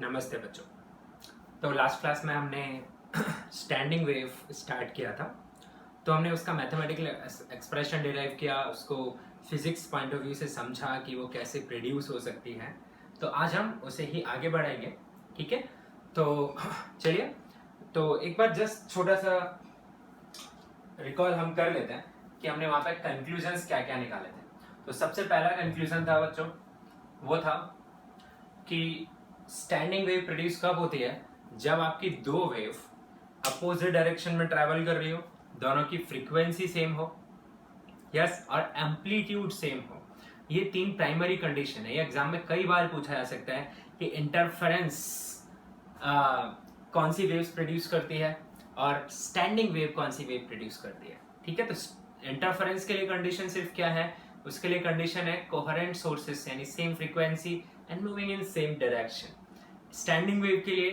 नमस्ते बच्चों। तो लास्ट क्लास में हमने स्टैंडिंग वेव स्टार्ट किया था। तो हमने उसका मैथमेटिकल एक्सप्रेशन डिराइव किया, उसको फिजिक्स पॉइंट ऑफ व्यू से समझा कि वो कैसे प्रोड्यूस हो सकती है। तो आज हम उसे ही आगे बढ़ाएंगे, ठीक है। तो चलिए, तो एक बार जस्ट छोटा सा रिकॉल हम कर लेते हैं कि हमने वहाँ पे कंक्लूजन्स क्या क्या निकाले थे। तो सबसे पहला कंक्लूजन था बच्चों, वो था कि स्टैंडिंग वेव प्रोड्यूस कब होती है, जब आपकी दो वेव अपोजिट डायरेक्शन में ट्रैवल कर रही हो, दोनों की फ्रीक्वेंसी सेम हो, यस, और एम्पलीट्यूड सेम हो। ये तीन प्राइमरी कंडीशन है। ये एग्जाम में कई बार पूछा जा सकता है कि इंटरफेरेंस कौन सी वेव्स प्रोड्यूस करती है और स्टैंडिंग वेव कौन सी वेव प्रोड्यूस करती है, ठीक है। तो इंटरफेरेंस के लिए कंडीशन सिर्फ क्या है, उसके लिए कंडीशन है कोहेरेंट सोर्सेस यानी same frequency and moving in same direction. Standing wave के लिए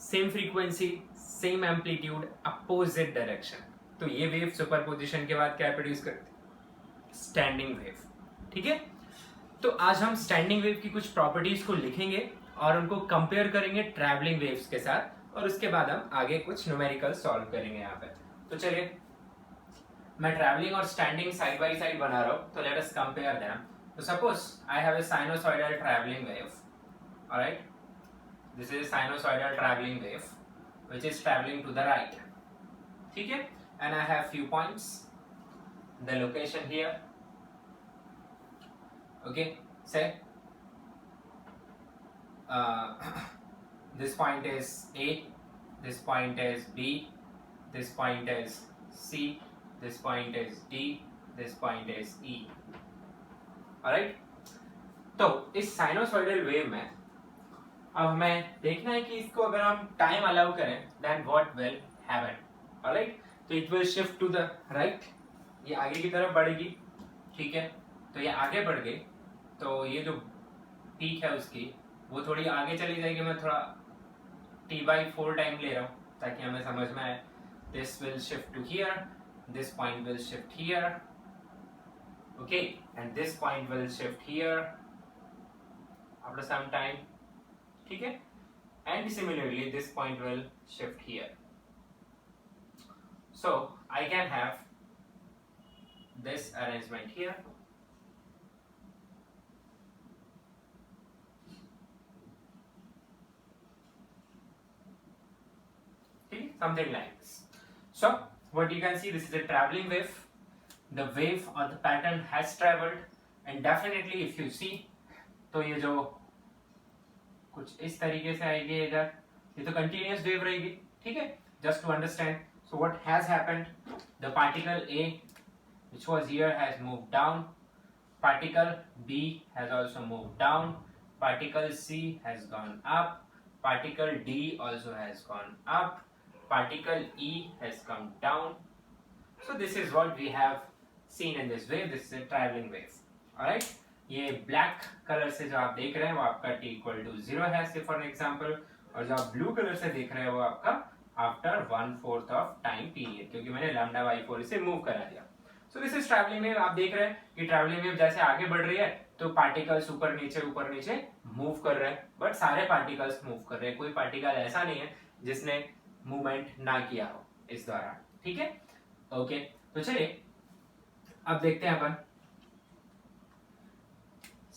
same frequency, same amplitude, opposite direction. तो ये वेव सुपरपोजिशन के बाद क्या प्रोड्यूस करती है, स्टैंडिंग वेव, ठीक है। तो आज हम स्टैंडिंग वेव की कुछ प्रॉपर्टीज को लिखेंगे और उनको कंपेयर करेंगे ट्रैवलिंग वेव्स के साथ, और उसके बाद हम आगे कुछ न्यूमेरिकल सॉल्व करेंगे यहाँ पे। तो चलिए, मैं ट्रैवलिंग और स्टैंडिंग साइड बाय साइड बना रहा हूँ, तो लेट अस कंपेयर देम। तो suppose I have a sinusoidal travelling wave, alright, this is sinusoidal travelling wave which is travelling to the right, ठीक है, and I have few points, the location here, okay, say this point is A, this point is B, this point is C, this point is D, this point is E, alright। तो इस sinusoidal wave में अब हमें देखना है कि इसको अगर हम टाइम अलाउ करें then what will happen, alright। तो it will shift to the right, ये आगे की तरफ बढ़ेगी, ठीक है। तो ये आगे बढ़ गई, तो ये जो पीक है उसकी वो थोड़ी आगे चली जाएगी। मैं थोड़ा t/4 टाइम ले रहा हूँ ताकि हमें समझ में आए। This will shift to here, this point will shift here, okay, and this point will shift here after some time, ठीक है, and similarly this point will shift here. So I can have this arrangement here, something like this. So what you can see, this is a traveling wave. The wave or the pattern has traveled, and definitely if you see, तो ये जो कुछ इस तरीके से आएगी इधर, ये तो continuous wave रहेगी, ठीक है। Just to understand, so what has happened, the particle A which was here has moved down, particle B has also moved down, particle C has gone up, particle D also has gone up, particle E has come down. So this is what we have seen in this wave. This is a traveling wave, alright। ये black color से जो आप देख रहे हैं वो आपका t equal to 0 है, say for example, और जो आप blue color से देख रहे हैं वो आपका after 1/4 of time period, क्योंकि मैंने lambda by 4 इसे move करा दिया। So this is traveling wave। आप देख रहे हैं कि traveling wave जैसे आगे बढ़ रही है तो पार्टिकल्स ऊपर नीचे मूव कर रहे हैं, बट सारे पार्टिकल्स मूव कर रहे हैं, कोई पार्टिकल ऐसा नहीं है जिसने मूवमेंट ना किया हो इस दौरान, ठीक है, ओके। तो चलिए अब देखते हैं अपन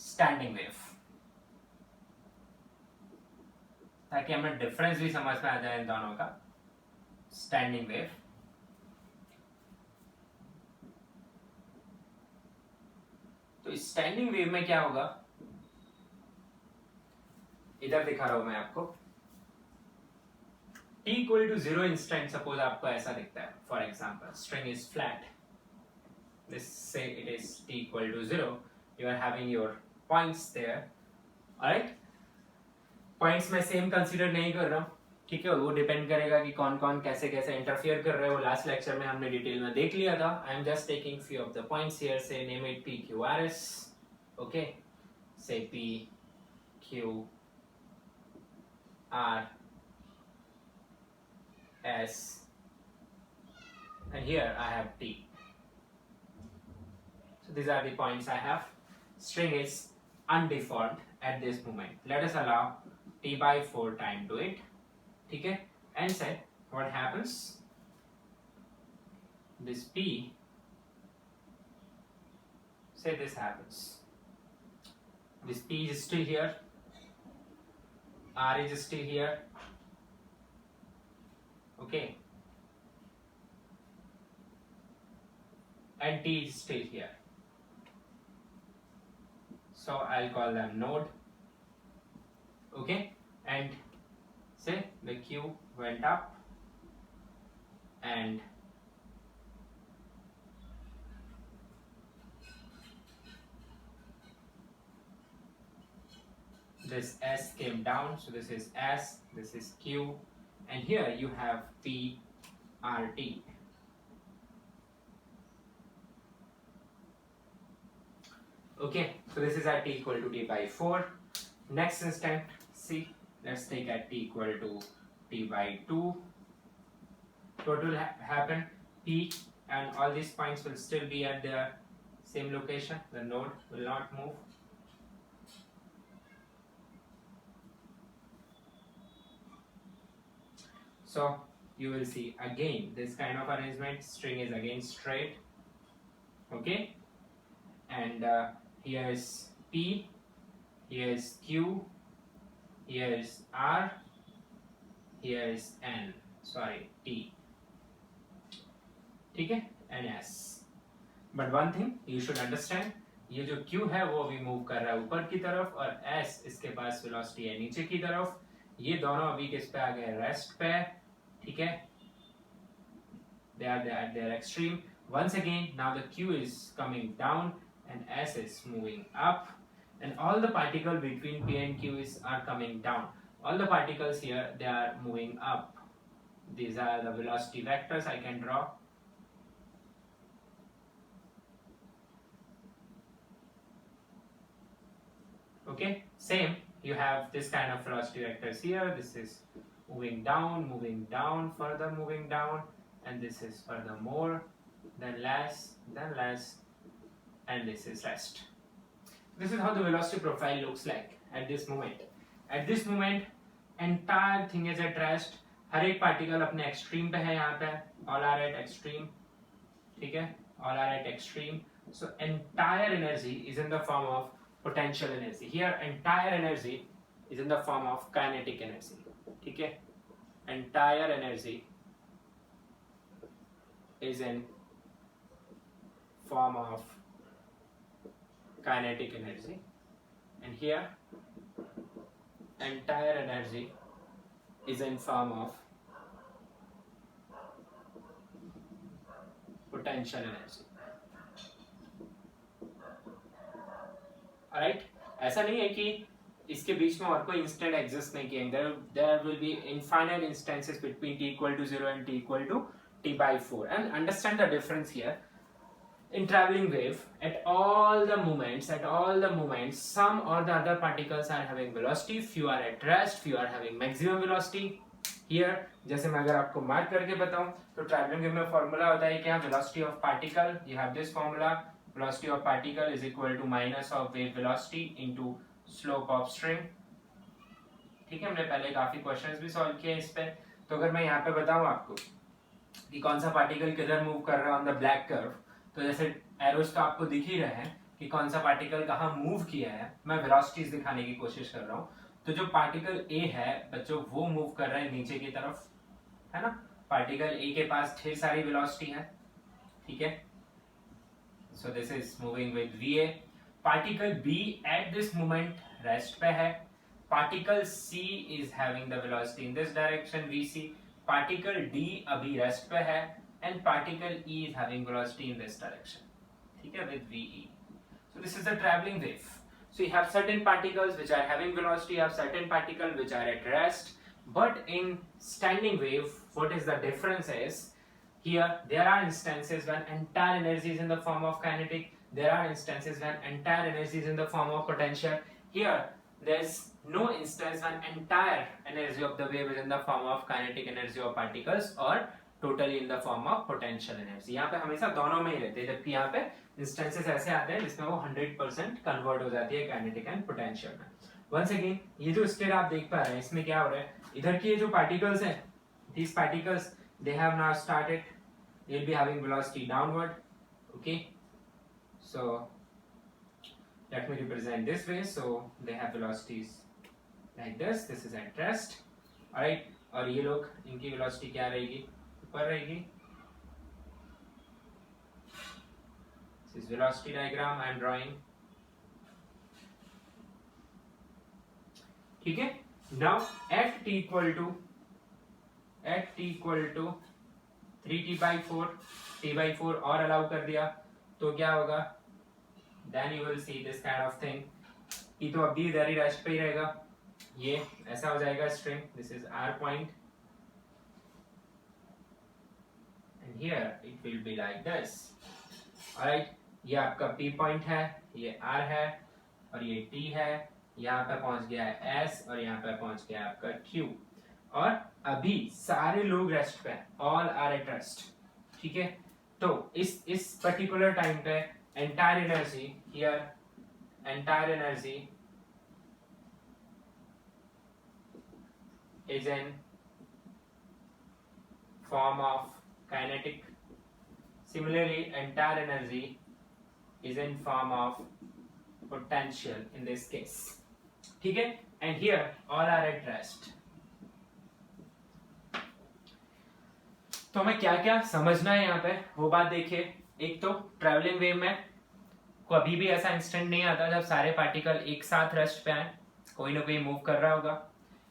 स्टैंडिंग वेव, ताकि हमें डिफरेंस भी समझ में आ जाए इन दोनों का। स्टैंडिंग वेव, तो स्टैंडिंग वेव में क्या होगा, इधर दिखा रहा हूं मैं आपको, t equal to 0 instant, suppose आपको ऐसा दिखता है, for example string is flat, this say it is t equal to 0, you are having your points there, alright। points में सेम कंसीडर नहीं कर रहा हूँ, ठीक है, वो डिपेंड करेगा कि कौन कौन कैसे कैसे इंटरफियर कर रहे हैं, वो लास्ट लेक्चर में हमने डिटेल में देख लिया था। I am just taking few of the points here, say name it p q r s, okay, say p q r s, and here I have t. So these are the points I have. String is undeformed at this moment. Let us allow t by 4 time to it, ठीक है, and say what happens, this p, say this happens, this p is still here, r is still here, okay, and t is still here. So I'll call them node, okay, and say the q went up and this s came down, so this is s, this is q, and here you have p rt. Okay, so this is at t equal to t by 4. Next instant, see, let's take at t equal to t by 2. What will happen? P and all these points will still be at the same location. The node will not move. So you will see again this kind of arrangement. String is again straight. Okay, and here is P, here is Q, here is R, here is N, sorry T, ठीक है, and S. But one thing you should understand, ये जो Q है वो अभी move कर रहा है ऊपर की तरफ और S इसके पास वेलोसिटी है नीचे की तरफ. ये दोनों अभी किस पे आ गए? रेस्ट पे, ठीक है. They are at their extreme. Once again, now the Q is coming down and S is moving up, and all the particles between P and Q are coming down. All the particles here, they are moving up. These are the velocity vectors I can draw. Okay, same, you have this kind of velocity vectors here. This is moving down, further moving down, and this is further more, then less, and this is rest. This is how the velocity profile looks like at this moment. At this moment, entire thing is at rest. हर एक particle अपने extreme पे है यहाँ पे. All are at extreme, ठीक है? All are at extreme. So entire energy is in the form of potential energy. Here entire energy is in the form of kinetic energy, ठीक है? Entire energy is in form of kinetic energy, and here entire energy is in form of potential energy. Alright, ऐसा नहीं है कि इसके बीच में और कोई इंस्टेंट एग्जिस्ट नहीं किए. There will be infinite instances between t equal to 0 and t equal to t by 4. And understand the difference here. In traveling wave, at all the moments, some or the other particles are having velocity. Few are at rest, few are having maximum velocity. Here, जैसे मैं अगर आपको mark करके बताऊं, तो traveling wave में formula होता है क्या? Velocity of particle. You have this formula. Velocity of particle is equal to minus of wave velocity into slope of string. ठीक है, हमने पहले काफी क्वेश्चंस भी सॉल्व किए इस पे. तो अगर मैं यहाँ पे बताऊं आपको कि कौन सा पार्टिकल किधर मूव कर रहा है ऑन द ब्लैक कर्व, तो जैसे एरोस तो आपको दिख ही रहे हैं कि कौन सा पार्टिकल कहाँ मूव किया है. मैं वेलोसिटीज दिखाने की कोशिश कर रहा हूँ. तो जो पार्टिकल ए है बच्चों, वो मूव कर रहा है नीचे की तरफ, है ना. पार्टिकल ए के पास ढेर सारी वेलोसिटी है, ठीक है. So this is moving with va. Particle B at this moment rest पे है. Particle C is having the velocity in this direction vc. Particle D अभी रेस्ट पे है, and particle E is having velocity in this direction, ठीक है, with VE. So this is a traveling wave. So you have certain particles which are having velocity, you have certain particles which are at rest. But in standing wave, what is the difference is, here there are instances when entire energy is in the form of kinetic, there are instances when entire energy is in the form of potential. Here there is no instance when entire energy of the wave is in the form of kinetic energy of particles or totally in the form of potential energy. यहाँ पे हमेशा दोनों में ही रहते हैं, जबकि यहाँ पे इंस्टेंसेस ऐसे आते हैं जिसमें वो 100% कन्वर्ट हो जाती है kinetic and potential में. वंस अगेन ये जो स्टेट आप देख पा रहे हैं इसमें क्या हो रहा है, इधर के जो पार्टिकल्स हैं, these particles they have now started, they'll be having velocity downward. Okay, so let me represent this way. So they have velocities like this. This is at rest. Alright, और ये लोग इनकी वेलोसिटी क्या रहेगी, ऊपर रहेगी. This is velocity diagram I am drawing. ठीक है. Now at t equal to 3t/4, t/4 और अलाउ कर दिया तो क्या होगा, then you will see this kind of thing. ये तो अभी इधर ही रेस्ट पे ही रहेगा, ये ऐसा हो जाएगा string. This is r point and here it will be like this. alright, ये आपका p point है, ये r है और ये t है. यहाँ पे पहुंच गया है s और यहाँ पे पहुंच गया है आपका q. और अभी सारे लोग रेस्ट पे हैं, ऑल आर एट रेस्ट. ठीक है, तो इस पर्टिकुलर टाइम पे entire energy here, entire energy is in form of kinetic. Similarly, entire energy is in form of potential in this case. ठीक है, and here all are at rest. तो हमें क्या क्या समझना है यहाँ पे वो बात देखिए. एक तो ट्रैवलिंग वेव में कभी भी ऐसा इंस्टेंट नहीं आता जब सारे पार्टिकल एक साथ रेस्ट पे आए, कोई ना कोई मूव कर रहा होगा.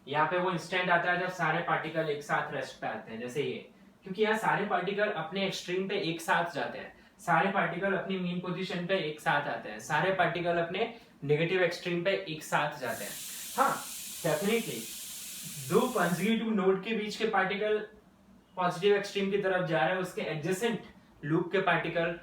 यहाँ पे वो इंस्टेंट आता है जब सारे पार्टिकल एक साथ रेस्ट पे आते हैं, जैसे ये, क्योंकि यहाँ सारे पार्टिकल अपने एक्सट्रीम पे एक साथ जाते हैं, सारे पार्टिकल अपनी मीन पोजीशन पे एक साथ आते हैं, सारे पार्टिकल अपने नेगेटिव एक्सट्रीम पे एक साथ जाते हैं. हाँ, डेफिनेटली दो कंसेक्यूटिव नोड के बीच के पार्टिकल पॉजिटिव एक्सट्रीम की तरफ जा रहे हैं, उसके एडजेसेंट लूप के पार्टिकल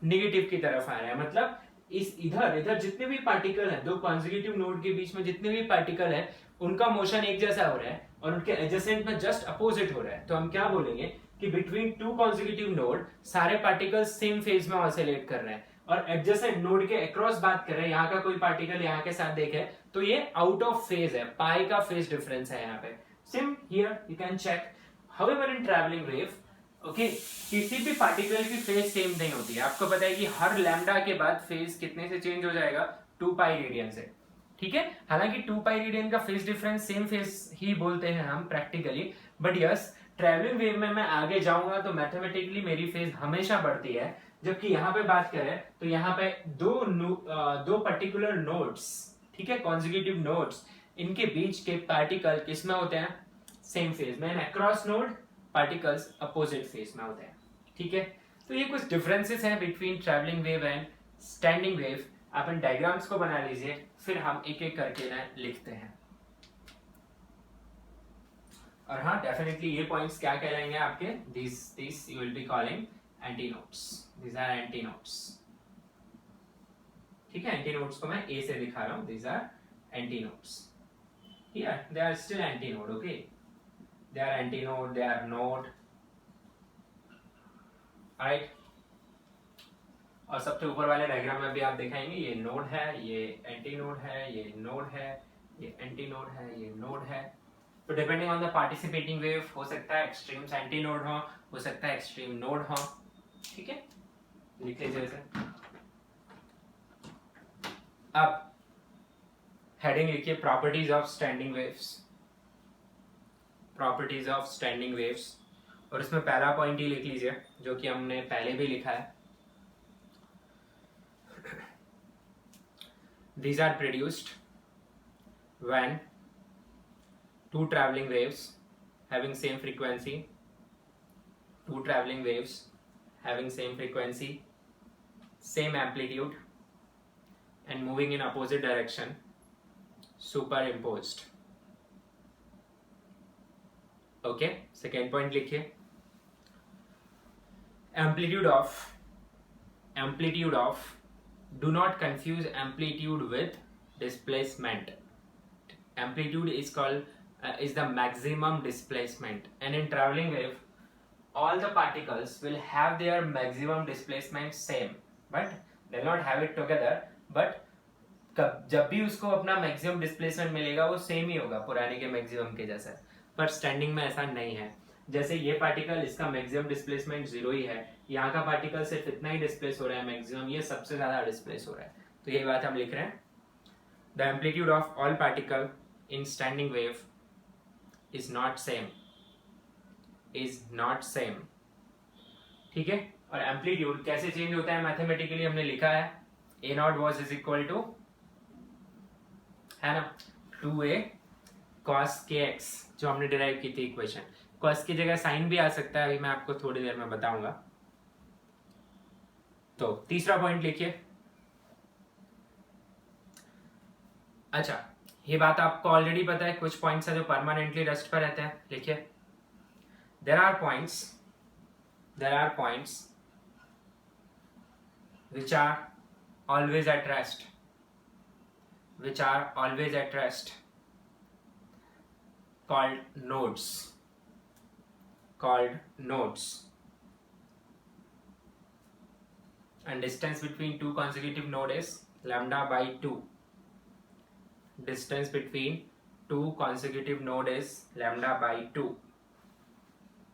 नेगेटिव की तरफ आ रहे हैं. मतलब इस इधर जितने भी पार्टिकल हैं, दो कंसेक्यूटिव नोड के बीच में जितने भी पार्टिकल हैं, उनका मोशन एक जैसा हो रहा है और उनके एडजेसेंट में जस्ट अपोजिट हो रहा है. तो हम क्या बोलेंगे कि बिटवीन टू कंसेक्यूटिव नोड सारे पार्टिकल सेम फेज में ऑसिलेट कर रहे हैं और एडजेसेंट नोड के अक्रॉस बात कर रहे हैं. यहाँ का कोई पार्टिकल यहाँ के साथ देखे तो ये आउट ऑफ फेज है, पाई का फेज डिफरेंस है यहाँ पे. Same here you can check. However in travelling wave, okay, किसी भी पार्टिकल की फेज सेम नहीं होती है. आपको पता है कि हर लैम्डा के बाद फेज कितने से चेंज हो जाएगा, 2 पाई रेडियन से. ठीक है, हालांकि 2 पाई रेडियन का फेज डिफरेंस सेम फेज ही बोलते हैं हम practically, but yes travelling wave में मैं आगे जाऊंगा तो मैथमेटिकली मेरी फेज हमेशा बढ़ती है. जबकि यहाँ पे बात करें तो यहाँ पे दो पर्टिकुलर नोड्स, ठीक है, कॉन्जिक्यूटिव नोड्स, इनके बीच के पार्टिकल किसमें होते हैं, सेम फेज में. Across node particles opposite phase में होते हैं. ठीक है, तो ये कुछ डिफरेंसेस हैं between travelling wave and standing wave. आप इन डायग्राम्स को बना लीजिए, फिर हम एक एक करके ना लिखते हैं. और हाँ, डेफिनेटली ये पॉइंट्स क्या कहलाएंगे आपके, this you will be calling anti nodes. These are anti nodes. ठीक है, एंटी नोड्स को मैं ए से दिखा रहा हूं. These are anti nodes. Here they are still anti node. Okay, they are antinode, they are node. Alright, और सबसे ऊपर वाले डायग्राम में भी आप दिखाएंगे ये नोड है, ये एंटी नोड है, ये नोड है, ये एंटी नोड है, ये नोड है. तो depending on the participating wave हो सकता है एक्सट्रीम्स एंटी नोड हो सकता है एक्सट्रीम नोड हो. ठीक है, लिख लीजिए इसे. अब हेडिंग लिखिए properties of standing waves. Properties of standing waves, और इसमें पहला पॉइंट ही लिख लीजिए जो कि हमने पहले भी लिखा है. These are produced when two traveling waves having same frequency, same amplitude and moving in opposite direction, superimposed. Okay, second point लिखिए. Amplitude of, do not confuse amplitude with displacement. Amplitude is called is the maximum displacement, and in traveling wave all the particles will have their maximum displacement same, but they'll not have it together, but जब भी उसको अपना maximum displacement मिलेगा वो same ही होगा पुराने के maximum के जैसा, पर स्टैंडिंग में ऐसा नहीं है। जैसे ये पार्टिकल इसका मैक्सिमम डिस्प्लेसमेंट 0 ही है, यहाँ का पार्टिकल सिर्फ इतना ही डिस्प्लेस हो रहा है मैक्सिमम, ये सबसे ज्यादा डिस्प्लेस हो रहा है। तो ये बात हम लिख रहे हैं, the amplitude of all particle in standing wave is not same, is not same. ठीक है, और एम्पलीट्यूड कैसे चेंज होता है मैथमेटिकली हमने लिखा है, a not was is equal to, है ना, 2a cos kx, जो हमने डिराइव की थी इक्वेशन। cos की जगह साइन भी आ सकता है, अभी मैं आपको थोड़ी देर में बताऊंगा। तो तीसरा पॉइंट लिखिए। अच्छा, ये बात आपको ऑलरेडी पता है, कुछ पॉइंट्स है जो परमानेंटली रेस्ट पर रहते हैं। लिखिए, there are points which are always at rest, which are always at rest, called nodes, and distance between two consecutive nodes is lambda by 2. Distance between two consecutive nodes is lambda by 2.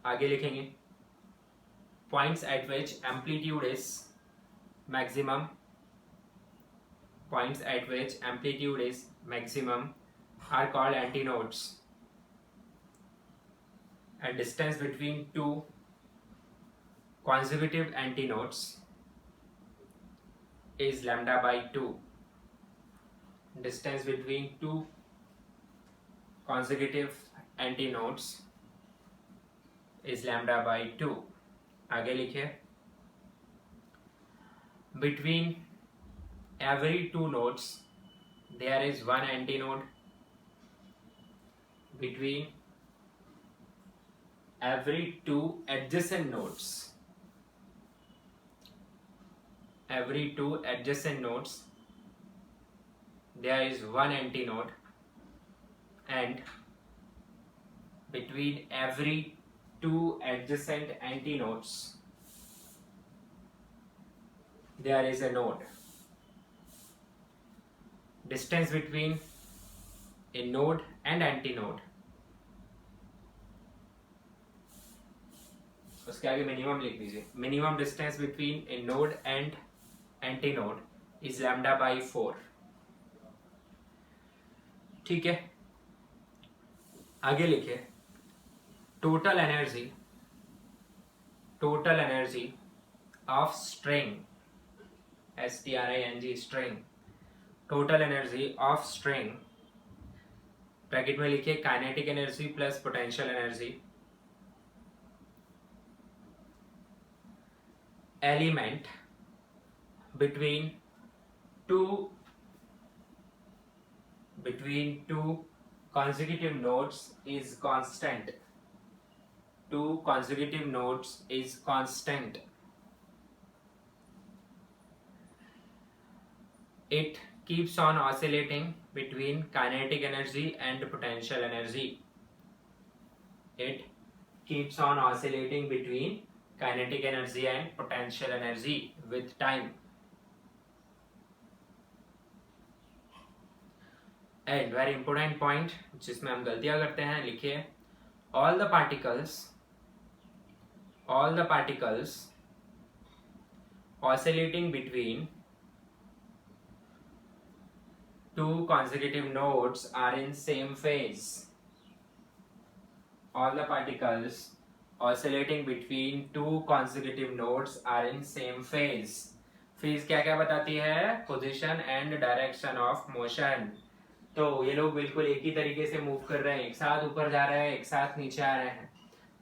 आगे लिखेंगे, points at which amplitude is maximum, points at which amplitude is maximum are called antinodes, and distance between two consecutive antinodes is lambda by 2. Distance between two consecutive antinodes is lambda by 2. आगे लिखिए, between every two nodes there is one antinode, between every two adjacent nodes, every two adjacent nodes there is one antinode, and between every two adjacent antinodes there is a node. Distance between a node and antinode, उसके आगे minimum लिख दीजिए, minimum distance between A node and antinode is lambda by 4। ठीक है, आगे लिखिए, total energy of string, STRING string, total energy of string, bracket में लिखिए kinetic energy plus potential energy, element between two consecutive nodes is constant. Two consecutive nodes is constant. It keeps on oscillating between kinetic energy and potential energy. It keeps on oscillating between kinetic energy and potential energy with time. And very important point जिसमें हम गलतियां करते हैं, लिखिए, all the particles oscillating between two consecutive nodes are in same phase. All the particles oscillating between two consecutive nodes are in same phase. Phase क्या क्या बताती है? Position and direction of motion. तो ये लोग बिल्कुल एक ही तरीके से मूव कर रहे हैं, एक साथ ऊपर जा रहे हैं, एक साथ नीचे आ रहे हैं,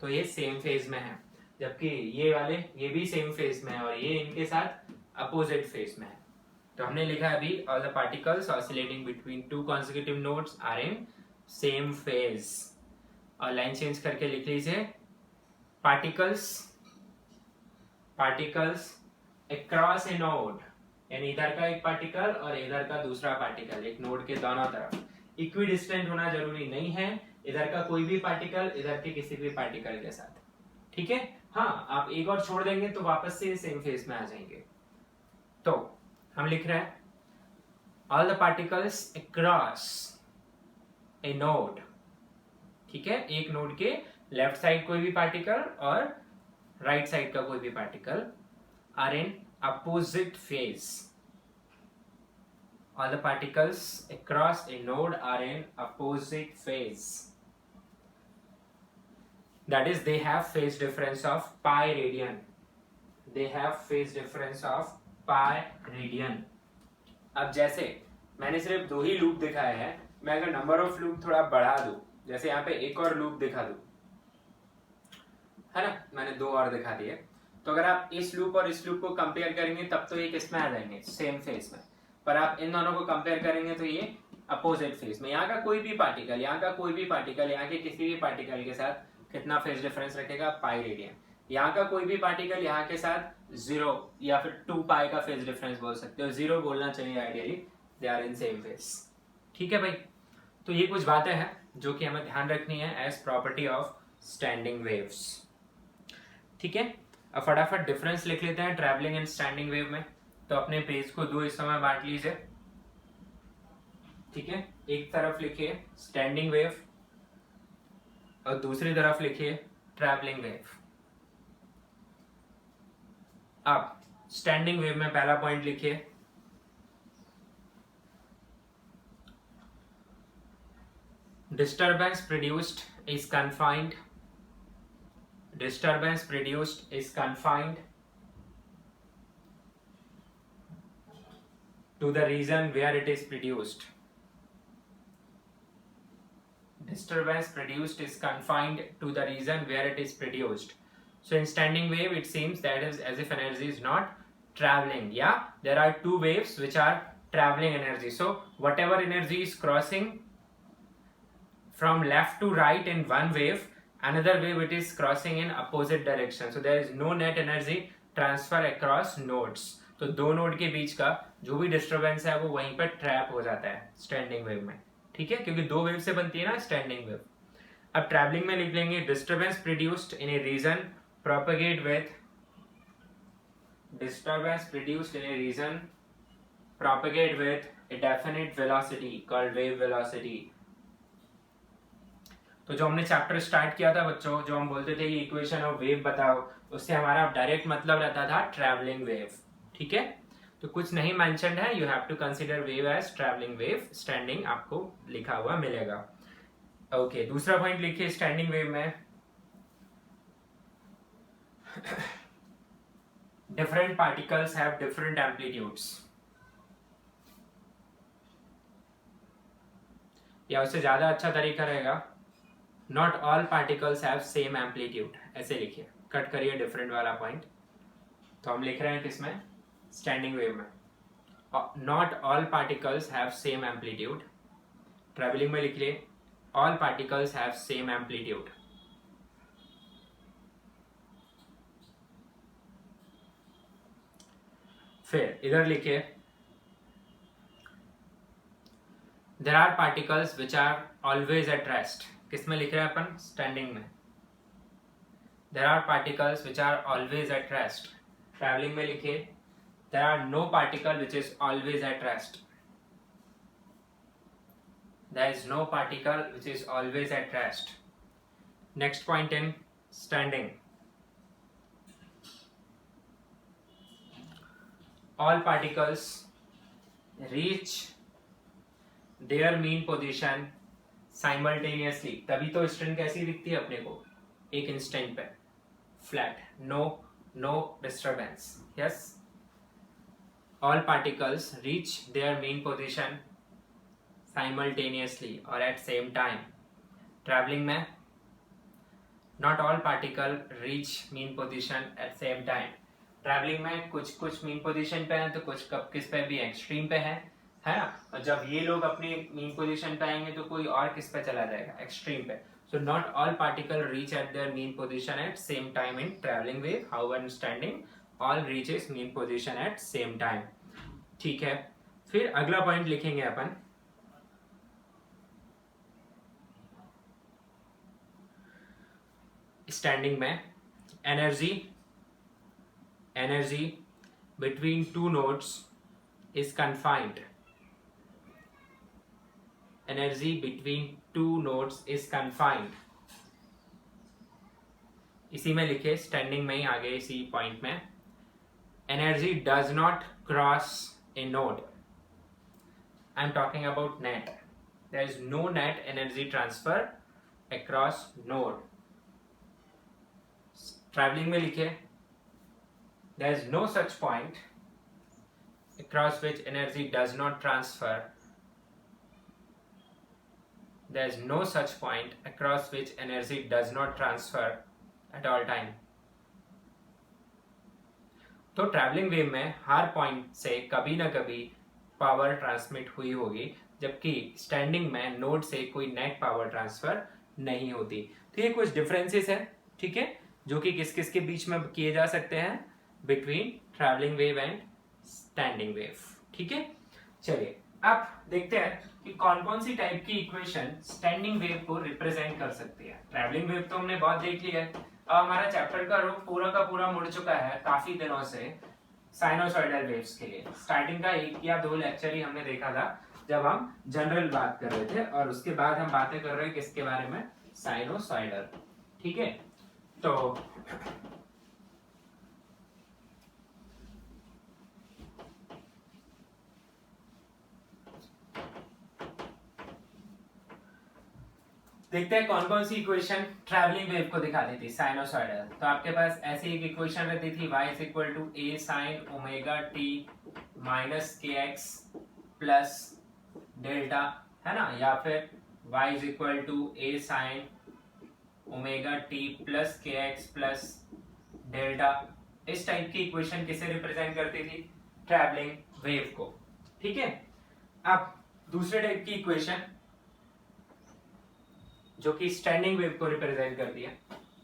तो ये सेम फेज में है, जबकि ये वाले ये भी सेम फेज में है और ये इनके साथ अपोजिट फेज में है। तो हमने लिखा है अभी, all the particles oscillating between two consecutive nodes are in same phase. और लाइन चेंज करके लिख लीजिए, पार्टिकल्स अक्रॉस ए नोड, यानी इधर का एक पार्टिकल और इधर का दूसरा पार्टिकल, एक नोड के दोनों तरफ इक्वी डिस्टेंट होना जरूरी नहीं है, इधर का कोई भी पार्टिकल इधर के किसी भी पार्टिकल के साथ। ठीक है, हाँ, आप एक और छोड़ देंगे तो वापस से सेम फेज में आ जाएंगे। तो हम लिख रहे हैं, all the particles across A node, ठीक है, एक नोड के लेफ्ट साइड कोई भी पार्टिकल और राइट साइड का कोई भी particle are in opposite phase. All the particles across a node are in opposite phase. That is, they have phase difference of pi radian. They have phase difference of pi radian. अब जैसे मैंने सिर्फ 2 ही loop दिखाए हैं, मैं अगर number of loop थोड़ा बढ़ा दूं, जैसे यहाँ पे एक और लूप दिखा दूं, है ना, मैंने 2 और दिखा दिए, तो अगर आप इस लूप और इस लूप को कंपेयर करेंगे तब तो ये किस में आ जाएंगे, सेम फेज में. पर आप इन दोनों को कंपेयर करेंगे तो ये अपोजिट फेज में. यहाँ का कोई भी पार्टिकल, यहाँ का कोई भी पार्टिकल, यहाँ के किसी भी पार्टिकल के साथ कितना फेज डिफरेंस रखेगा, पाई रेडियन. यहाँ का कोई भी पार्टिकल यहाँ के साथ 0 या फिर 2 पाई का फेज डिफरेंस बोल सकते हो, 0 बोलना चाहिए ideally, they are in same phase. ठीक है भाई, तो ये कुछ बातें हैं जो कि हमें ध्यान रखनी है as property of standing waves. ठीक है, अब फटाफट डिफरेंस लिख लेते हैं ट्रैवलिंग एंड स्टैंडिंग वेव में. तो अपने पेज को 2 हिस्सों में बांट लीजिए. ठीक है, एक तरफ लिखिए स्टैंडिंग वेव और दूसरी तरफ लिखिए ट्रैवलिंग वेव. अब स्टैंडिंग वेव में पहला पॉइंट लिखिए, disturbance produced is confined to the region where it is produced. Disturbance produced is confined to the region where it is produced. So in standing wave, it seems that is as if energy is not traveling. Yeah, there are 2 waves which are traveling energy. So whatever energy is crossing from left to right in one wave, another wave it is crossing in opposite direction. So there is no net energy transfer across nodes. तो 2 node के बीच का जो भी disturbance है वो वहीं पर trap हो जाता है स्टैंडिंग वेव में. ठीक है, क्योंकि 2 वेव से बनती है ना स्टैंडिंग वेव. अब ट्रैवलिंग में लिख लेंगे disturbance produced in a region propagate with a definite velocity called wave velocity. तो जो हमने चैप्टर स्टार्ट किया था बच्चों, जो हम बोलते थे कि इक्वेशन ऑफ वेव बताओ, उससे हमारा डायरेक्ट मतलब रहता था ट्रैवलिंग वेव. ठीक है, तो कुछ नहीं मेंशन्ड है, you have to consider wave as travelling wave. Standing आपको लिखा हुआ मिलेगा. ओके, दूसरा पॉइंट लिखिए स्टैंडिंग वेव में, different particles have different amplitudes. या उससे ज्यादा अच्छा तरीका रहेगा, not all particles have same amplitude. ऐसे लिखिए, कट करिए डिफरेंट वाला पॉइंट. तो हम लिख रहे हैं किसमें, स्टैंडिंग वेव में, not all particles have same amplitude. Travelling में लिख लिए all particles have same amplitude. फिर इधर लिखिए there are particles which are always at rest. किसमें लिख रहे हैं अपन, स्टैंडिंग में. There are particles which are always at rest. Travelling में लिखिए there are no particle which is always at rest. There is no particle which is always at rest. Next point in standing. All particles reach their mean position simultaneously. तभी तो string कैसी दिखती है अपने को, एक इंस्टेंट पे, flat, no disturbance. Yes. All particles reach their mean position simultaneously or at same time. Traveling में not all particle reach mean position at same time. Traveling में कुछ mean position पे हैं तो कुछ किस पे भी एक्सट्रीम पे है ना. और जब ये लोग अपनी mean position पे आएंगे तो कोई और किस पे चला जाएगा, एक्सट्रीम पे. So not all particle reach at their mean position at same time in traveling wave. However in standing all reaches mean position at same time. ठीक है, फिर अगला पॉइंट लिखेंगे अपन, स्टैंडिंग में energy between 2 nodes is confined energy between two nodes is confined. इसी में लिखे, standing में ही आगे इसी पॉइंट में, energy does not cross a node. I'm talking about net. There is no net energy transfer across node. Traveling में लिखे, there is no such point across which energy does not transfer. There is no such point across which energy does not transfer at all time. तो travelling wave में हर point से कभी ना कभी power transmit हुई होगी, जबकि स्टैंडिंग में नोड से कोई नेट पावर ट्रांसफर नहीं होती. तो ये कुछ डिफरेंसेस है, ठीक है, जो कि किस किस के बीच में किए जा सकते हैं between travelling wave and standing wave. ठीक है, चलिए अब देखते हैं कि कौन कौन सी टाइप की इक्वेशन स्टैंडिंग वेव को रिप्रेजेंट कर सकती है. ट्रैवलिंग वेव तो हमने बहुत देख लिया है. अब हमारा चैप्टर का रुख पूरा का पूरा मुड़ चुका है काफी दिनों से साइनोसॉइडल वेव्स के लिए. स्टार्टिंग का 1 या 2 लेक्चर ही हमने देखा था जब हम जनरल बात कर रहे थे, और उसके बाद हम बातें कर रहे हैं किसके बारे में, साइनोसॉइडल. ठीक है, तो देखते हैं कौन कौन सी इक्वेशन ट्रैवलिंग वेव को दिखाती थी साइनोसॉइडल. तो आपके पास ऐसी एक इक्वेशन रहती थी, y is equal to a sin omega t minus k x plus delta, है ना, या फिर y is equal to a sin omega t plus k x plus delta. इस टाइप की इक्वेशन किसे रिप्रेजेंट करती थी, ट्रैवलिंग वेव को. ठीक है, अब दूसरे टाइप की इक्वेशन जो कि स्टैंडिंग वेव को रिप्रेजेंट करती है,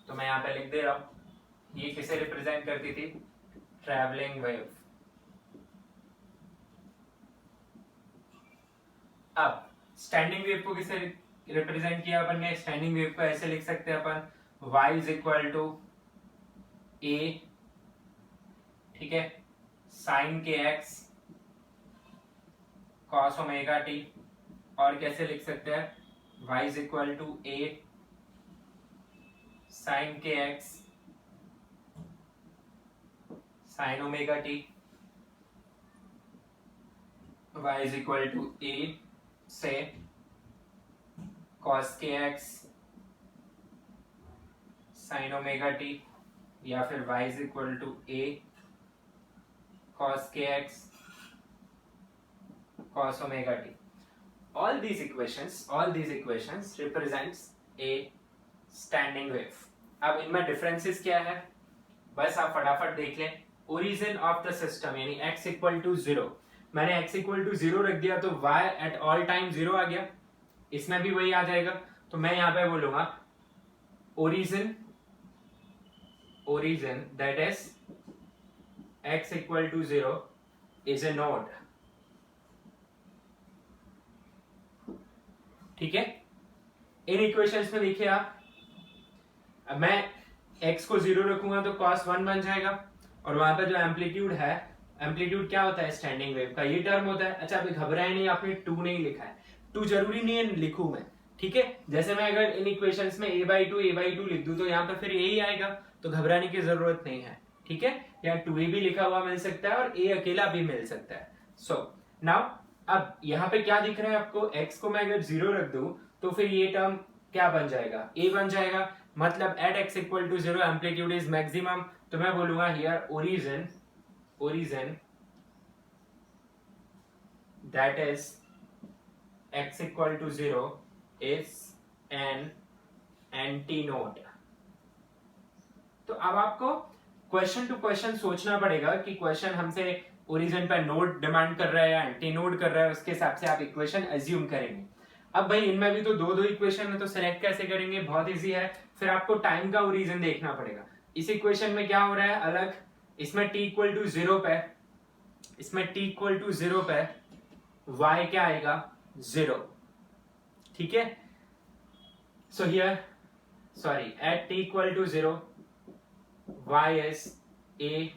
तो मैं यहां पे लिख दे रहा हूं, ये किसे रिप्रेजेंट करती थी, ट्रैवलिंग वेव. अब स्टैंडिंग वेव को किसे रिप्रेजेंट किया अपन ने, स्टैंडिंग वेव को ऐसे लिख सकते हैं अपन, y is equal to a, ठीक है, sign k x cos omega T, और कैसे लिख सकते हैं, y is equal to a sin kx sin omega t, y is equal to a से cos kx sin omega t, या फिर y is equal to a cos kx cos omega t. all these equations represents a standing wave. अब इनमें differences क्या है, बस आप फटाफट देख लें. ओरिजिन ऑफ द सिस्टम यानी x इक्वल टू 0, मैंने x इक्वल टू 0 रख दिया तो y एट ऑल टाइम 0 आ गया, इसमें भी वही आ जाएगा. तो मैं यहां पे बोलूंगा origin that is x equal to 0 is a node. ठीक है, इन इक्वेशंस में देखिए आप, अब मैं x को 0 रखूंगा तो cos 1 बन जाएगा, और वहां पर जो एम्पलीट्यूड है, एम्पलीट्यूड क्या होता है स्टैंडिंग वेव का, ये टर्म होता है. अच्छा, अभी घबराए नहीं, आपने 2 नहीं लिखा है, 2 जरूरी नहीं है लिखूं मैं. ठीक है, जैसे मैं अगर इन इक्वेशंस में a/2 लिख दूं तो यहाँ पर फिर a ही आएगा, तो घबराने की जरूरत नहीं है. ठीक है, यहाँ 2a भी लिखा हुआ मिल सकता है और a अकेला भी मिल सकता है. सो नाउ अब यहाँ पे क्या दिख रहा है आपको, x को मैं अगर 0 रख दूं तो फिर ये टर्म क्या बन जाएगा, a बन जाएगा. मतलब at x equal to 0 amplitude is maximum, तो मैं बोलूंगा here origin that is x equal to 0 is an anti node. तो अब आपको क्वेश्चन टू क्वेश्चन सोचना पड़ेगा कि क्वेश्चन हमसे ओरिजिन पे नोड डिमांड कर रहा है या एंटी नोड कर रहा है, उसके हिसाब से आप इक्वेशन अज्यूम करेंगे. अब भाई इनमें भी तो दो इक्वेशन है, तो सिलेक्ट कैसे करेंगे, बहुत इजी है. फिर आपको टाइम का ओरिजिन देखना पड़ेगा. इस इक्वेशन में क्या हो रहा है अलग, इसमें t इक्वल टू 0 पे, y क्या आएगा 0. ठीक है, so here sorry at t equal to 0 y is a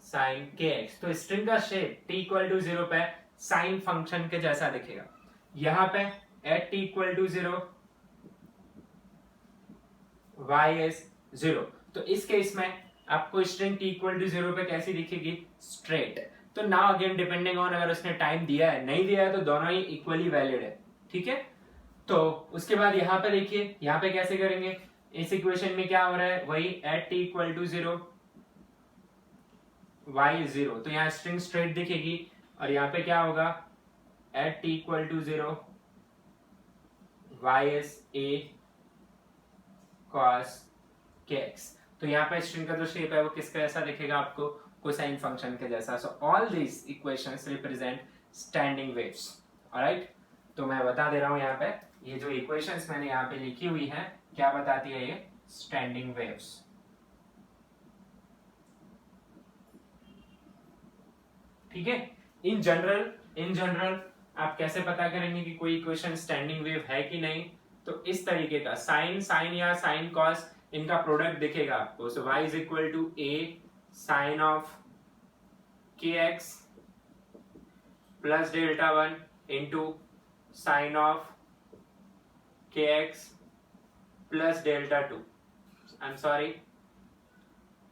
sin kx. तो स्ट्रिंग का शेप t इक्वल टू 0 पे साइन फंक्शन के जैसा दिखेगा. यहाँ पे at T equal to 0 y is 0। तो इस केस में आपको स्ट्रिंग t इक्वल टू 0 पे कैसी दिखेगी, स्ट्रेट। तो नाउ अगेन डिपेंडिंग ऑन अगर उसने टाइम दिया है नहीं दिया है तो दोनों ही इक्वली वैलिड है, ठीक है। तो उसके बाद यहाँ पे देखिए, यहाँ पे कैसे करेंगे, इस इक्वेशन में क्या हो रहा है, वही at t equal to 0 y is 0। तो यहाँ स्ट्रिंग स्ट्रेट दिखेगी और यहाँ पे क्या होगा, at t equal to 0 y is a cos kx। तो यहाँ पे स्ट्रिंग का जो शेप है वो किसका जैसा दिखेगा आपको, कोसाइन फंक्शन के जैसा। So all these equations represent standing waves, alright. तो मैं बता दे रहा हूँ यहाँ पे, ये जो इक्वेशंस मैंने यहाँ पे लिखी हुई है क्या बताती है, ये स्टैंडिंग वेव्स। ठीक है। इन जनरल आप कैसे पता करेंगे कि कोई इक्वेशन स्टैंडिंग वेव है कि नहीं, तो इस तरीके का साइन या साइन कॉस इनका प्रोडक्ट दिखेगा आपको। So y is equal to a sine of kx plus delta 1 into sine of kx plus delta 2। I am sorry,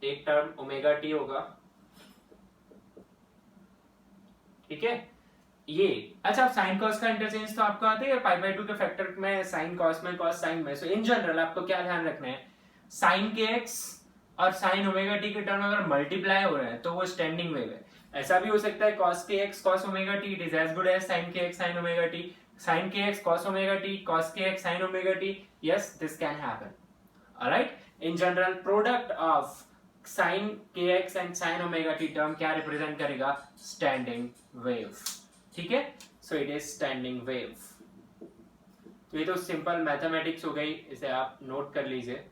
एक टर्म ओमेगा टी होगा, ठीक है। ये अच्छा, साइन कॉस का इंटरचेंज तो आपको आते है पाई बाय 2 के फैक्टर में, साइन कॉस में, कॉस साइन में। सो इन जनरल आपको क्या ध्यान रखना है, साइन के एक्स और साइन ओमेगा टी के टर्म अगर मल्टीप्लाई हो रहे हैं तो वो स्टैंडिंग वेव है। ऐसा भी हो सकता है cos k x cos omega t, it is as good as sine k x sine omega t, sine k x cos omega T, cos k x sine omega t. Yes, this can happen, alright. In general product of sine k x and sine omega t term क्या represent करेगा, standing wave, ठीक है। So it is standing wave. तो ये तो simple mathematics हो गई, इसे आप नोट कर लीजिए।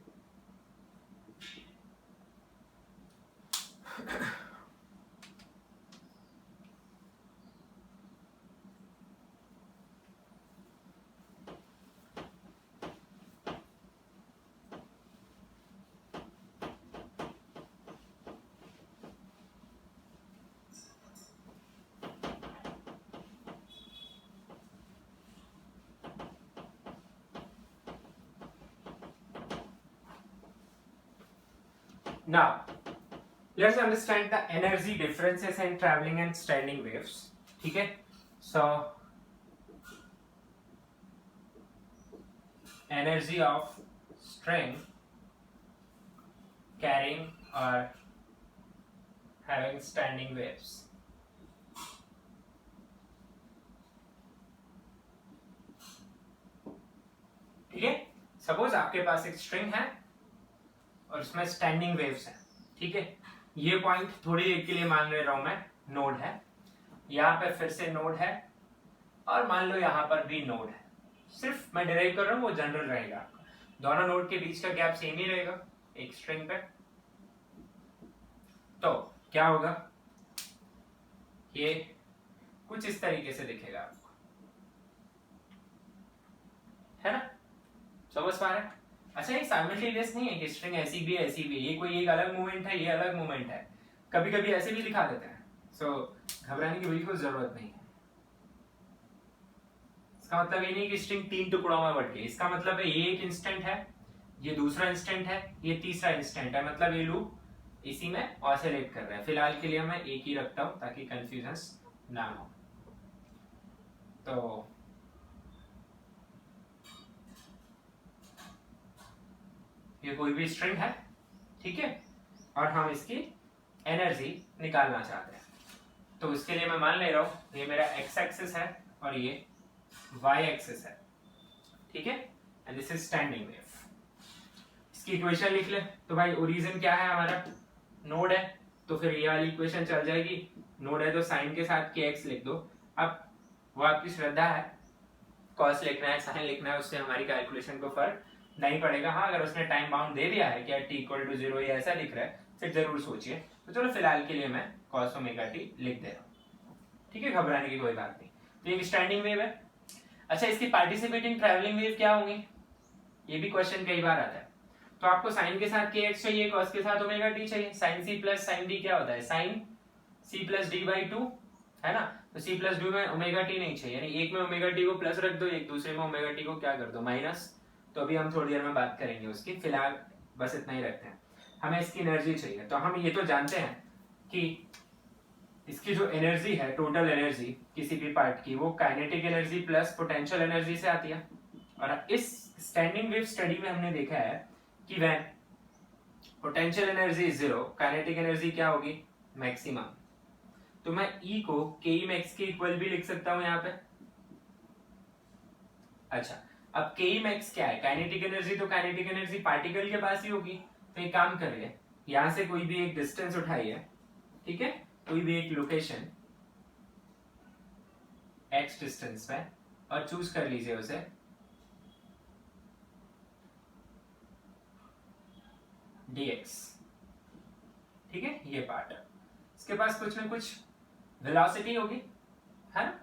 Now, let's understand the energy differences in traveling and standing waves. ठीक है, so energy of string carrying or having standing waves. ठीक है, सपोज आपके पास एक स्ट्रिंग है और उसमें स्टैंडिंग वेव्स हैं, ठीक है। ये पॉइंट थोड़ी देर के लिए मान ले रहा हूं मैं नोड है, यहाँ पे फिर से नोड है और मान लो यहाँ पर भी नोड है। सिर्फ मैं डिराइव कर रहा हूँ, वो जनरल रहेगा आपका, दोनों नोड के बीच का गैप सेम ही रहेगा एक स्ट्रिंग पे। तो क्या होगा, ये कुछ इस तरीके से दिखेगा आपको, है ना, समझ पा रहे हैं। अच्छा, ये साइमल्टेनियस नहीं है कि स्ट्रिंग ऐसी भी ऐसी भी, ये कोई एक अलग मूवमेंट है, ये अलग मूवमेंट है, कभी कभी ऐसे भी दिखा देते हैं। सो घबराने की बिल्कुल जरूरत नहीं है। इसका मतलब ये नहीं कि स्ट्रिंग 3 टुकड़ों में बट गई, इसका मतलब है ये एक इंस्टेंट है, ये दूसरा इंस्टेंट है, ये तीसरा इंस्टेंट है, मतलब ये लूप इसी में ऑसिलेट कर रहा है। फिलहाल के लिए मैं एक ही रखता हूं ताकि कंफ्यूजन ना हो। तो ये कोई भी स्ट्रिंग है, ठीक है, और हम इसकी एनर्जी निकालना चाहते हैं। तो उसके लिए मैं मान ले रहा हूं ये मेरा एक्स एक्सिस है और ये वाई एक्सिस है, ठीक है, and this is standing wave. इसकी इक्वेशन लिख ले। तो भाई ओरिजिन क्या है हमारा, नोड है, तो फिर ये वाली इक्वेशन चल जाएगी। नोड है तो साइन के साथ के एक्स लिख दो। अब वो आपकी श्रद्धा है, कॉस लिखना है साइन लिखना है, उससे हमारी कैलकुलेशन को फर्क नहीं पड़ेगा। हाँ, अगर उसने टाइम बाउंड दे दिया है कि t इक्वल टू 0 या ऐसा लिख रहा है, फिर जरूर सोचिए। तो चलो फिलहाल के लिए मैं cos ओमेगा t लिख दे रहा हूँ, ठीक है, घबराने की कोई बात नहीं। तो ये स्टैंडिंग वेव है। अच्छा, इसकी पार्टिसिपेटिंग ट्रैवलिंग वेव क्या होंगी, ये भी क्वेश्चन कई बार आता है। तो आपको साइन के साथ kx चाहिए, cos के साथ ओमेगा t चाहिए। Sine c plus sine d क्या होता है, sine c plus d by 2 है ना। तो सी प्लस डी में ओमेगा टी नहीं चाहिए, यानी एक में ओमेगा टी को प्लस रख दो, एक दूसरे में ओमेगा टी को क्या कर दो माइनस। तो अभी हम थोड़ी देर में बात करेंगे उसकी, फिलहाल बस इतना ही रखते हैं। हमें इसकी एनर्जी चाहिए, तो हम ये तो जानते हैं कि इसकी जो एनर्जी है, टोटल एनर्जी किसी भी पार्ट की, वो kinetic energy plus potential energy से आती है। और इस स्टैंडिंग वेव स्टडी में हमने देखा है कि when potential energy is zero, kinetic energy क्या होगी, मैक्सिमम। तो मैं E को ke max के इक्वल भी लिख सकता हूं यहाँ पे। अच्छा, अब ke max क्या है, काइनेटिक एनर्जी, तो काइनेटिक एनर्जी पार्टिकल के पास ही होगी। तो एक काम करिए, यहां से कोई भी एक डिस्टेंस उठाइए, ठीक है, कोई भी एक लोकेशन x डिस्टेंस पे, और चूज कर लीजिए उसे dx, ठीक है, ये पार्ट है। इसके पास कुछ ना कुछ वेलोसिटी होगी, है ना।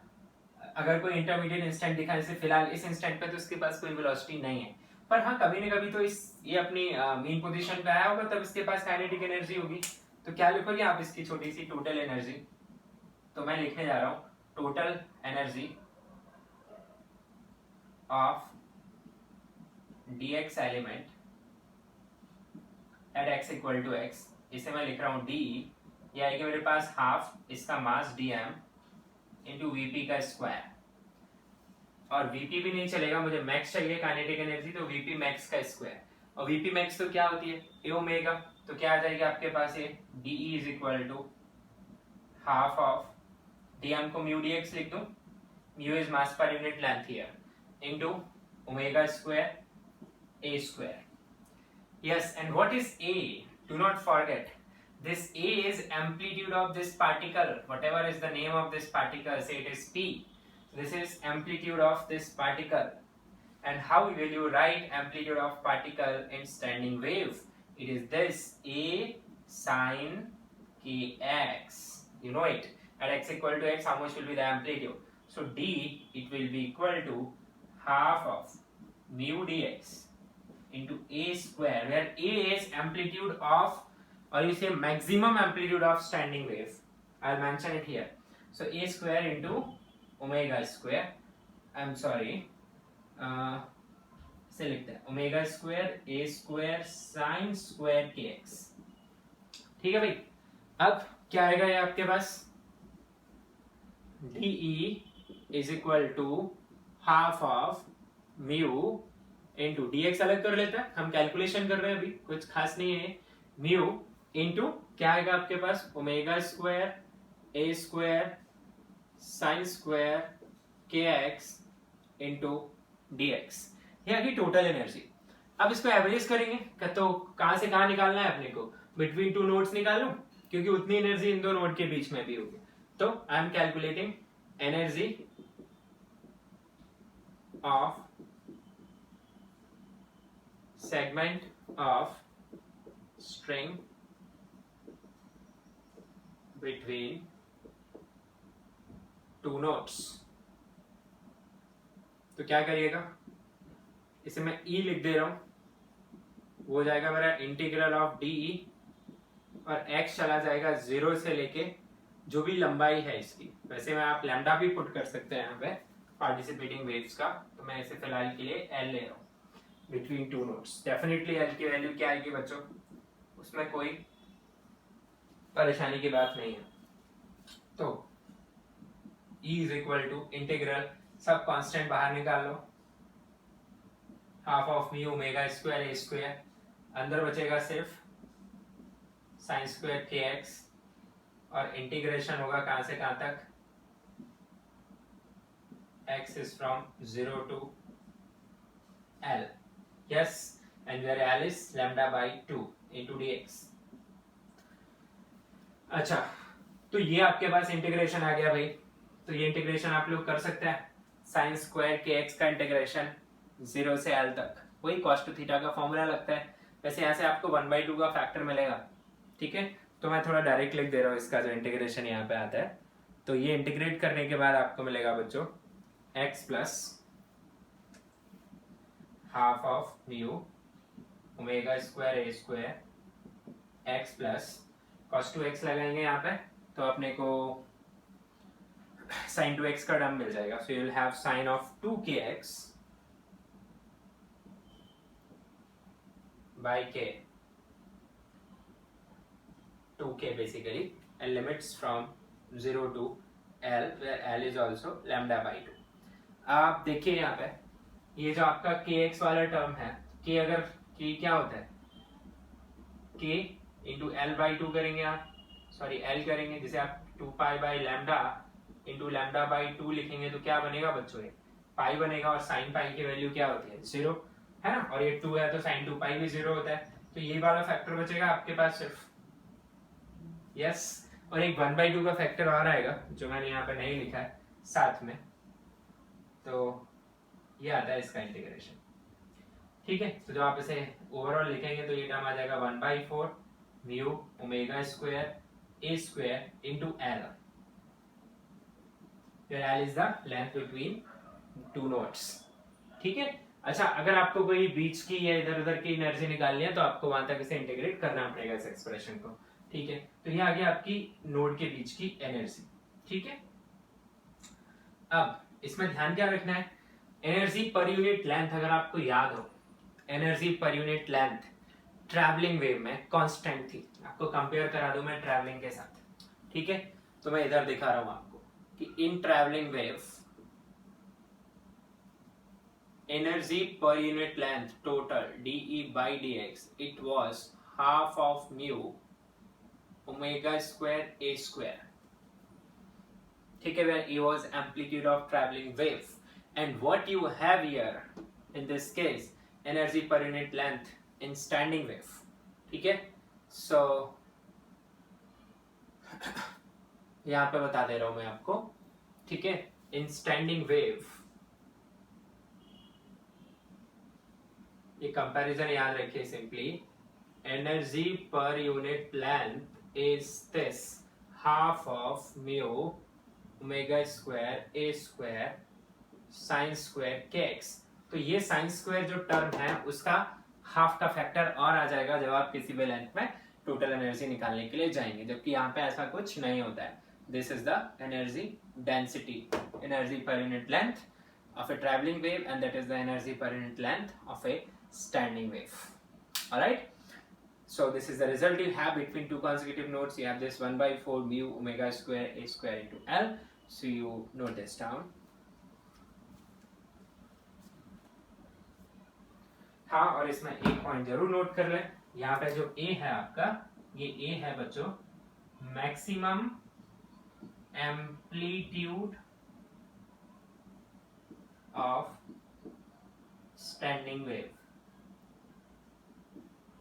अगर कोई इंटरमीडिएट इंस्टेंट दिखा, जैसे फिलहाल इस इंस्टेंट पे तो इसके पास कोई वेलोसिटी नहीं है, पर हाँ कभी ना कभी तो ये अपनी मेन पोजीशन पे आया होगा, तब इसके पास काइनेटिक एनर्जी होगी। तो क्या लिखोगे आप इसकी छोटी सी टोटल एनर्जी, तो मैं लिखने जा रहा हूं total energy of dx element at x equal to x। इसे मैं लिख रहा हूं de, ये आएगा मेरे पास हाफ इसका मास dm इंटू वीपी का स्क्वायर। और वीपी भी नहीं चलेगा, मुझे मैक्स चाहिए काइनेटिक एनर्जी, तो वीपी मैक्स का स्क्वायर। और वीपी मैक्स तो क्या होती है, ए ओमेगा। तो क्या आ जाएगा आपके पास, ये de is equal to half of dm को म्यू dx लिख दूं, mu is mass per unit length here, into omega square a square. Yes, and what is a? Do not forget, this a is amplitude of this particle, whatever is the name of this particle, say it is p. This is amplitude of this particle. And how will you write amplitude of particle in standing wave? It is this a sin kx. You know it. At x equal to x, how much will be the amplitude? So d, it will be equal to half of mu dx into a square, where a is amplitude of, or you say maximum amplitude of standing wave. I'll mention it here. So a square into omega square. I'm sorry. Select that. Omega square a square sin square kx. ठीक है भाई। अब क्या आएगा ये आपके पास, de is equal to half of mu into dx अलग कर लेता है, हम कैलकुलेशन कर रहे हैं अभी, कुछ खास नहीं है। म्यू इंटू क्या आएगा आपके पास, ओमेगा स्क्वायर ए square sine square k x into dx, ये आ गई टोटल एनर्जी। अब इसको एवरेज करेंगे, तो कहां से कहां निकालना है अपने को, बिटवीन टू नोड्स निकाल लूं, क्योंकि उतनी एनर्जी इन दो नोड के बीच में भी होगी। तो I am calculating energy of segment of string between two nodes। तो क्या करिएगा, इसे मैं E लिख दे रहा हूं, वो हो जाएगा मेरा इंटीग्रल ऑफ डी, और x चला जाएगा 0 से लेके जो भी लंबाई है इसकी। वैसे मैं आप लैम्डा भी पुट कर सकते हैं यहाँ पे पार्टिसिपेटिंग वेव्स का, तो मैं इसे फिलहाल के लिए L ले रहा हूँ। Between two nodes, definitely L की वैल्यू क्या आएगी बच्चों, उसमें कोई परेशानी की बात नहीं है। तो E is equal to integral, सब कांस्टेंट बाहर निकाल लो, half of mu omega square A square, अंदर बचेगा सिर्फ साइन स्क्वायर के एक्स, और इंटीग्रेशन होगा कहां से कहां तक, x is from 0 to L. Yes, and where L is lambda by 2 into dx. अच्छा, तो ये आपके पास इंटीग्रेशन आ गया भाई। तो ये इंटीग्रेशन आप लोग कर सकते हैं, साइन स्क्वायर के एक्स का इंटीग्रेशन 0 से L तक, वही cos टू थीटा का फॉर्मूला लगता है। वैसे यहाँ से आपको 1/2 का फैक्टर मिलेगा, ठीक है। तो मैं थोड़ा डायरेक्ट लिख दे रहा हूँ इसका जो इंटीग्रेशन यहाँ पे आता है। तो ये इंटीग्रेट करने के बाद आपको मिलेगा बच्चों x plus half of mu omega square A square x plus cos 2x लगाएंगे यहाँ पे, तो अपने को sin 2x का टर्म मिल जाएगा, so you will have sin of 2kx by k, 2k basically, and limits from 0 to L where L is also lambda by 2. आप देखिए यहाँ पे ये जो आपका kx वाला टर्म है, k अगर k क्या होता है, k इंटू एल बाई 2 करेंगे आप, सॉरी एल करेंगे, जिसे आप 2 pi by lambda into lambda by 2 लिखेंगे तो क्या बनेगा बच्चों, ये पाई बनेगा, और साइन पाई की वैल्यू क्या होती है, 0 है ना, और ये 2 है तो साइन 2 पाई भी 0 होता है, तो ये वाला फैक्टर बचेगा आपके पास सिर्फ, यस। और एक 1/2 का फैक्टर और आएगा जो मैंने यहाँ पे नहीं लिखा है साथ में, तो ये आता है इसका इंटीग्रेशन, ठीक है। तो जब आप इसे ओवरऑल लिखेंगे तो ये टर्म आ जाएगा 1/4 mu omega square A square into L, where L is the length between two nodes, ठीक है। अच्छा, अगर आपको कोई बीच की या इधर उधर की एनर्जी निकालनी है तो आपको वहां तक इसे इंटीग्रेट करना पड़ेगा इस एक्सप्रेशन को, ठीक है। तो ये आ गया आपकी नोड के बीच की एनर्जी, ठीक है। अब इसमें ध्यान क्या रखना है, एनर्जी पर यूनिट लेंथ अगर आपको याद हो, energy per unit length travelling wave में कांस्टेंट थी, आपको कंपेयर करा दूं मैं ट्रैवलिंग के साथ, ठीक है। तो मैं इधर दिखा रहा हूं आपको कि इन travelling wave energy per unit length total de by dx it was half of mu omega square a square, ठीक है, where a was amplitude of traveling wave, and what you have here in this case energy per unit length in standing wave, ठीक है। so यहाँ पे बता दे रहा हूं मैं आपको, ठीक है। इन स्टैंडिंग वेव, ये कंपैरिजन याद रखिए simply, energy per unit length is this half of mu omega square A square sine square k x. तो ये साइन स्क्वायर जो टर्म है उसका हाफ का फैक्टर और आ जाएगा जब आप किसी भी लेंथ में टोटल एनर्जी निकालने के लिए जाएंगे, जबकि यहाँ पे ऐसा कुछ नहीं होता है। This is the energy density, energy per unit length of a traveling wave, and that is the energy per unit length of a standing wave. All right, so this is the result you have between two consecutive nodes. You have this 1/4 mu omega square a square into L, so you note this down. हाँ, और इसमें एक point जरूर note कर लें, यहाँ पे जो A है आपका, ये A है बच्चों maximum amplitude of standing wave.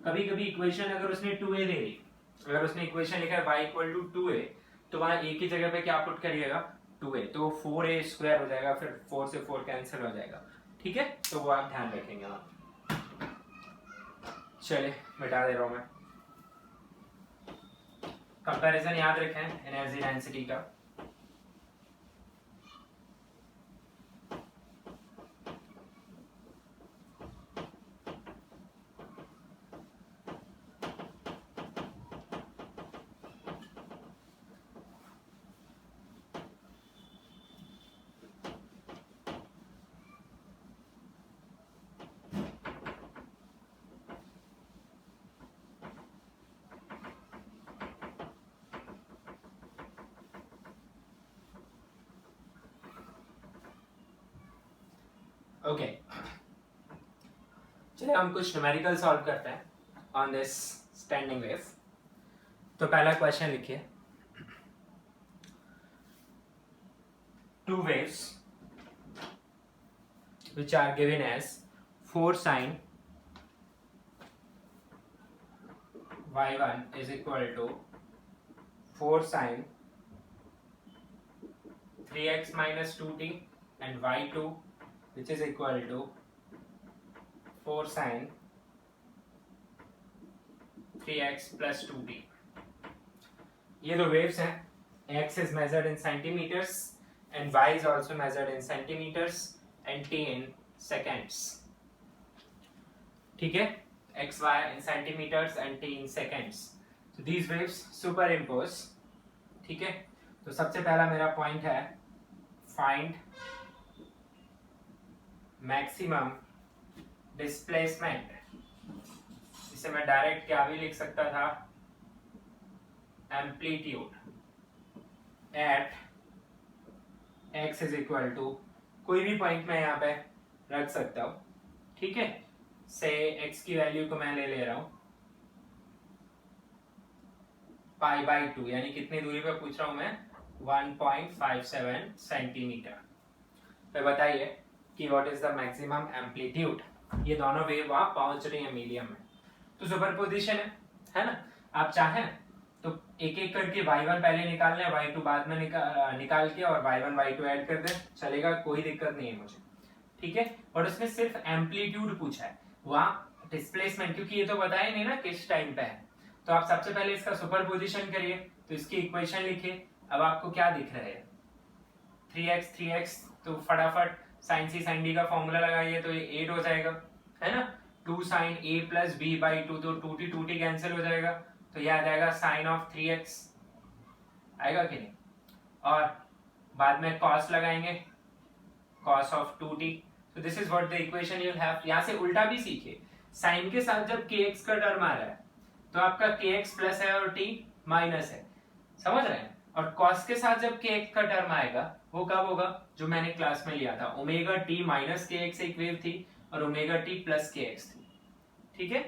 कभी कभी इक्वेशन अगर उसने 2a दे दी, अगर उसने इक्वेशन लिखा है y इक्वल टू 2a, तो वहां a की जगह पे क्या पुट करिएगा 2a, तो 4a स्क्वायर हो जाएगा, फिर 4 से 4 कैंसिल हो जाएगा, ठीक है। तो वो आप ध्यान रखेंगे वहां। चलिए मिटा दे रहा हूं मैं, कंपैरिजन याद रखें एनर्जी डेंसिटी का। ओके, चलिए हम कुछ न्यूमेरिकल सॉल्व करते हैं ऑन दिस स्टैंडिंग वेव। तो पहला क्वेश्चन लिखिए, two waves which are given as 4 sin y1 is equal to 4 sin 3x minus 2t and y2 which is equal to 4 sin 3x plus 2t। ये दो waves हैं, x is measured in centimeters and y is also measured in centimeters and t in seconds, ठीक है, x y in centimeters and t in seconds। So these waves superimpose, ठीक है। तो सबसे पहला मेरा पॉइंट है फाइंड मैक्सिमम डिस्प्लेसमेंट, इसे मैं डायरेक्ट क्या भी लिख सकता था, amplitude at x is equal to, कोई भी पॉइंट मैं यहाँ पे रख सकता हूँ, ठीक है। से x की वैल्यू को मैं ले रहा हूँ π/2, यानी कितनी दूरी पे पूछ रहा हूँ मैं, 1.57 सेंटीमीटर। तो बताइए कि what is the maximum amplitude. ये दोनों वेव वहां पहुंच रही है मीडियम में, तो सुपरपोजिशन है ना। आप चाहें तो एक एक करके y1 पहले निकाल लें, y2 बाद में निकाल के और y1 y2 ऐड कर दें, चलेगा, कोई दिक्कत नहीं है मुझे, ठीक है। और उसमें सिर्फ एम्पलीट्यूड पूछा है, वहां डिस्प्लेसमेंट क्योंकि ये तो बताया नहीं ना किस टाइम पे है। तो आप सबसे पहले इसका सुपरपोजिशन करिए, तो इसकी इक्वेशन लिखिए। अब आपको क्या दिख रहा है, 3x, तो फटाफट साइन सी साइन डी का फॉर्मूला लगाइए, तो ये 8 हो जाएगा, है ना। 2 साइन a प्लस b/2, तो 2t कैंसिल हो जाएगा, तो ये आ जाएगा साइन ऑफ 3x, आएगा कि नहीं। और बाद में cos लगाएंगे, cos ऑफ 2t, तो this is what the equation you have. यहाँ से उल्टा भी सीखिए, साइन के साथ जब kx का टर्म आ रहा है तो आपका kx प्लस है और t माइनस है, समझ रहे हैं। और cos के साथ जब kx का टर्म आएगा वो कब होगा, जो मैंने क्लास में लिया था, ओमेगा t माइनस kx एक वेव थी और ओमेगा t प्लस kx थी, ठीक है।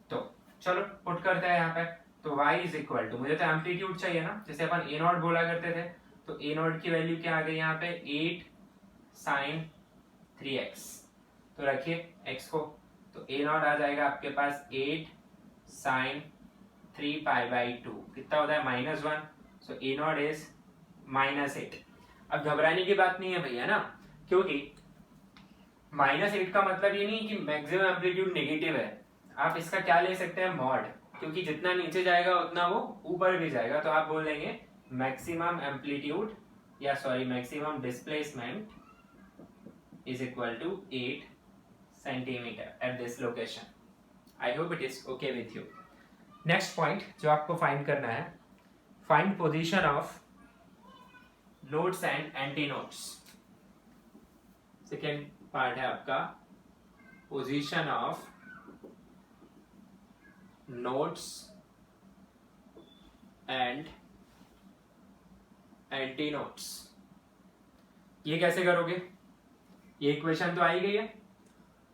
तो चलो पुट करते हैं यहाँ पे, तो y इज इक्वल टू, मुझे तो एम्पलीट्यूड चाहिए ना, जैसे अपन a नॉट बोला करते थे, तो a नॉट की वैल्यू क्या आ गई यहाँ पे, 8 साइन 3x, तो रखिए x को, तो a नॉट आ जाएगा आपके पास 8 साइन 3π/2, कितना होता है -1, सो a नॉट इज -8। अब घबराने की बात नहीं है भैया ना, क्योंकि -8 का मतलब ये नहीं कि मैक्सिमम एम्पलीट्यूड नेगेटिव है, आप इसका क्या ले सकते हैं, मॉड, क्योंकि जितना नीचे जाएगा उतना वो ऊपर भी जाएगा, तो आप बोल देंगे मैक्सिमम एम्पलीट्यूड या sorry maximum displacement is equal to 8 centimetre at this location. I hope it is okay with you. Next point जो आपको फाइंड करना है, find position of nodes and anti nodes. Second part है आपका position of nodes and anti nodes. ये कैसे करोगे, ये इक्वेशन तो आ ही गई है,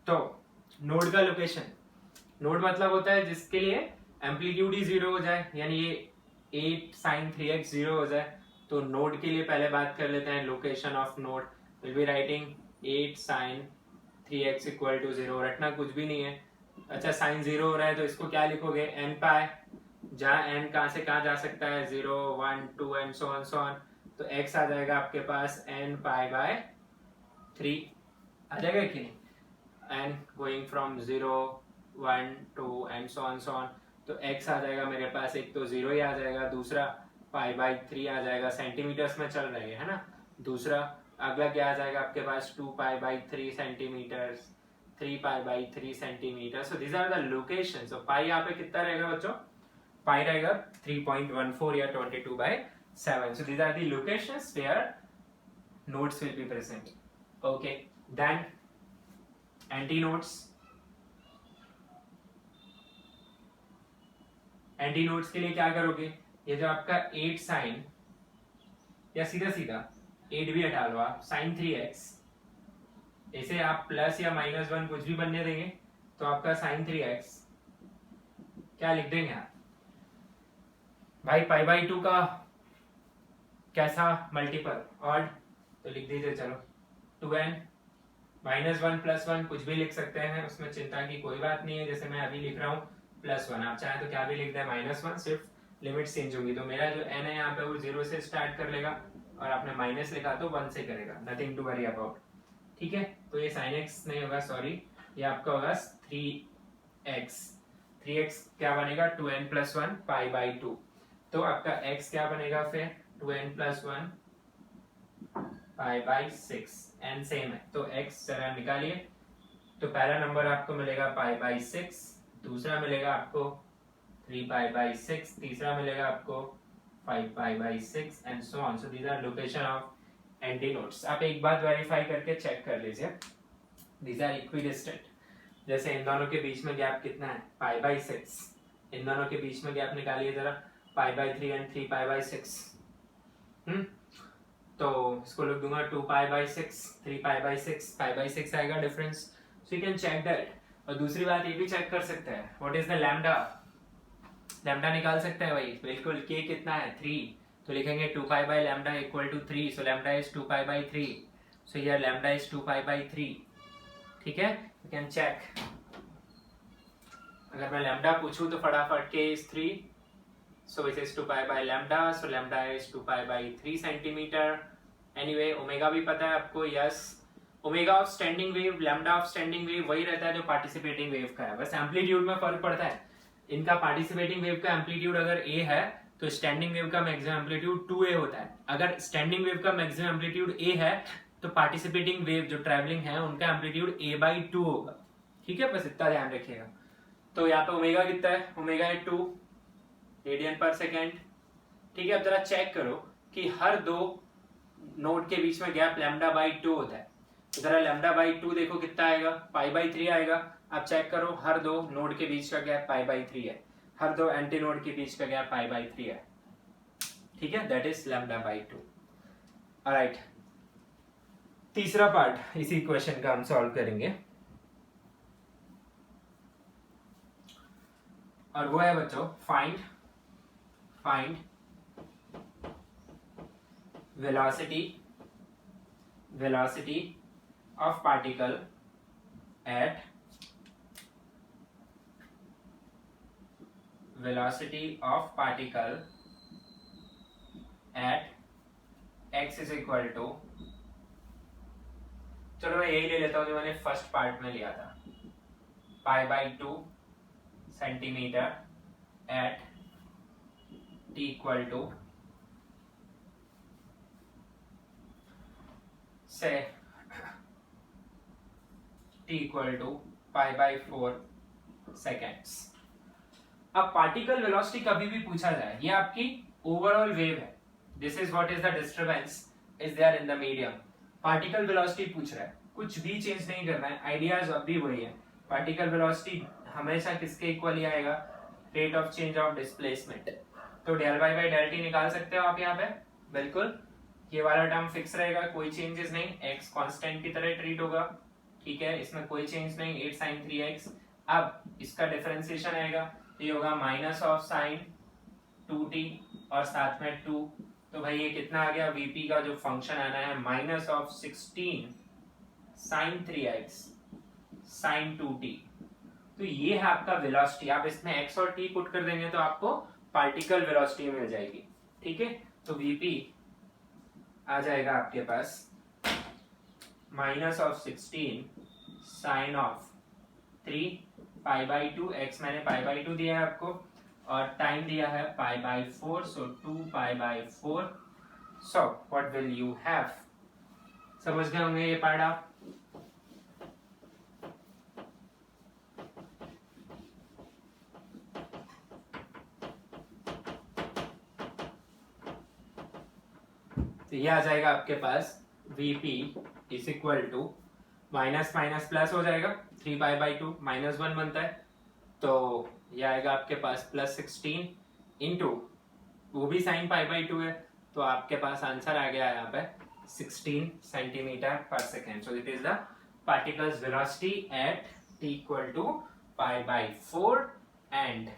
तो नोड का लोकेशन, नोड मतलब होता है जिसके लिए एम्पलीट्यूड ही 0 हो जाए, यानी ये 8 साइन 3x 0 हो जाए, तो नोड के लिए पहले बात कर लेते हैं, location of node will be writing 8 sine 3x equal to 0, रटना कुछ भी नहीं है। अच्छा साइन 0 हो रहा है तो इसको क्या लिखोगे, n पाई, जहाँ n कहाँ से कहाँ जा सकता है, 0 1 2 एंड सो ऑन, तो x आ जाएगा आपके पास n π/3, आ जाएगा कि नहीं, n going from 0 1 2 and so on, तो x आ जाएगा मेरे पास, एक तो 0 ही आ जाएगा, दूसरा π/3 आ जाएगा, सेंटीमीटर्स में चल रही है ना, दूसरा अगला क्या आ जाएगा आपके पास 2π/3 centimetre, 3π/3 centimetre, so these are the locations. So pi यहाँ पे कितना रहेगा बच्चों, पाई रहेगा 3.14 या 22/7, so these are the locations where nodes will be present. Okay, then antinodes. Antinodes के लिए क्या करोगे, ये जो आपका 8 साइन, या सीधा 8 भी हटा लो आप, साइन 3x, इसे आप प्लस या -1 कुछ भी बनने देंगे, तो आपका साइन 3x क्या लिख देंगे आप भाई, π/2 का कैसा मल्टीपल, ऑड, तो लिख दीजिए चलो 2n, -1 +1 कुछ भी लिख सकते हैं, उसमें चिंता की कोई बात नहीं है, जैसे मैं अभी लिख रहा हूँ +1, आप चाहें तो क्या भी लिख दें -1, सिर्फ लिमिट चेंज होगी, तो मेरा जो n है यहाँ पे वो 0 से स्टार्ट कर लेगा, और आपने माइनस लिखा तो 1 से करेगा, नथिंग टू वरी अबाउट, ठीक है। तो ये sin x नहीं होगा, सॉरी, ये आपका होगा 3x क्या बनेगा, 2n + 1 π/2, तो आपका x क्या बनेगा फिर, 2n + 1 π/6, n सेम है, तो x जरा निकालिए, तो पहला नंबर आपको मिलेगा π/6, दूसरा मिलेगा आपको 3π/6, तीसरा मिलेगा आपको 5π/6 and so on, so these are location of anti nodes. आप एक बात वेरीफाई करके चेक कर लीजिए, दीज आर इक्विडिस्टेंट। जैसे इन दोनों के बीच में गैप कितना है, π/6। इन दोनों के बीच में गैप निकालिए जरा, π/3 एंड 3π/6। तो इसको लिख दूंगा 2π/6, 3π/6, π/6 आएगा difference. So you can check that. और दूसरी बात ये भी चेक कर सकते हैं, what is the lambda. Lambda निकाल सकते हैं भाई, बिल्कुल। के कितना है 3, तो लिखेंगे 2π/λ equal to 3, so lambda is 2π/3, so here lambda is 2π/3। ठीक है, यू कैन चेक। अगर मैं लैम्डा पूछूं तो फटाफट के इज 3, so which is 2π/λ, so lambda is 2π/3 centimetre. Anyway omega भी पता है आपको, yes. Omega of standing wave, lambda of standing wave वही रहता है जो पार्टिसिपेटिंग वेव का है, बस एम्पलीट्यूड में फर्क पड़ता है। इनका पार्टिसिपेटिंग वेव का एम्पलीट्यूड अगर a है तो स्टैंडिंग वेव का मैक्सिमम एम्पलीट्यूड 2a होता है। अगर स्टैंडिंग वेव का मैक्सिमम एम्पलीट्यूड a है तो पार्टिसिपेटिंग वेव जो ट्रैवलिंग है उनका एम्पलीट्यूड a/2 होगा। ठीक है, बस इतना ध्यान रखिएगा। तो यहाँ पे ओमेगा कितना है, ओमेगा है 2 रेडियन पर सेकेंड। ठीक है, अब जरा चेक करो कि हर दो नोड के बीच में गैप λ/2 होता है। तो जरा λ/2 देखो कितना आएगा, π/3 आएगा। अब चेक करो, हर दो नोड के बीच का गैप π/3 है, हर दो एंटी नोड के बीच का गैप π/3 है। ठीक है, दैट इज λ/2। ऑलराइट, तीसरा पार्ट इसी क्वेश्चन का हम सॉल्व करेंगे, और वो है बच्चों find velocity of particle at x is equal to, चलो मैं यही ले लेता हूं जो मैंने फर्स्ट पार्ट में लिया था, π/2 centimetre at t equal to से t इक्वल टू π/4 सेकेंड्स। अब पार्टिकल वेलोसिटी कभी भी पूछा जाए, ये आपकी ओवरऑल वेव है, this is what is the disturbance is there in the medium. Particle velocity पूछ रहा है, कुछ भी चेंज नहीं करना है, आइडियाज अब भी वही है। पार्टिकल वेलोसिटी हमेशा किसके इक्वल ही आएगा, rate of change of displacement. तो del y by del t निकाल सकते हो आप यहाँ पे, बिल्कुल। ये वाला टर्म फिक्स रहेगा, कोई चेंजेस नहीं, x कांस्टेंट की तरह ट्रीट होगा। ठीक है, इसमें कोई चेंज नहीं, 8 sin 3x। अब इसका डिफरेंशिएशन आएगा, ये होगा माइनस ऑफ साइन 2t और साथ में 2। तो भाई ये कितना आ गया, vp का जो फंक्शन आना है minus of 16 sin 3x sin 2t। तो ये है आपका वेलोसिटी। आप इसमें x और t पुट कर देंगे तो आपको पार्टिकल वेलोसिटी मिल जाएगी। ठीक है, तो vp आ जाएगा आपके पास minus of 16 sine of 3 π/2, x मैंने π/2 दिया है आपको और टाइम दिया है π/4, so 2π/4। So what will you have, समझ गए होंगे ये पार्ट आप। तो ये आ जाएगा आपके पास vp is equal to minus minus plus हो जाएगा, 3π/2 -1 बनता है, तो ये आएगा आपके पास +16 इंटू, वो भी साइन π/2 है, तो आपके पास आंसर आ गया यहाँ पे 16 सेंटीमीटर पर second. So it is the particle's velocity at t equal to π/4 and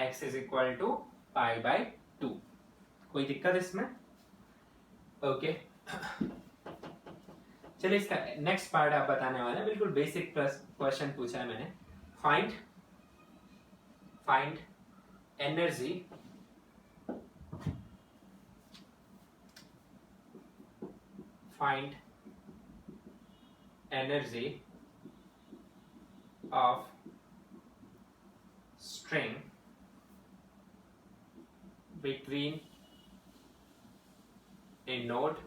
x is equal to π/2। कोई दिक्कत इसमें? ओके चलिए, इसका नेक्स्ट पार्ट आप बताने वाले हैं, बिल्कुल बेसिक क्वेश्चन पूछा है मैंने। Find energy of string between a node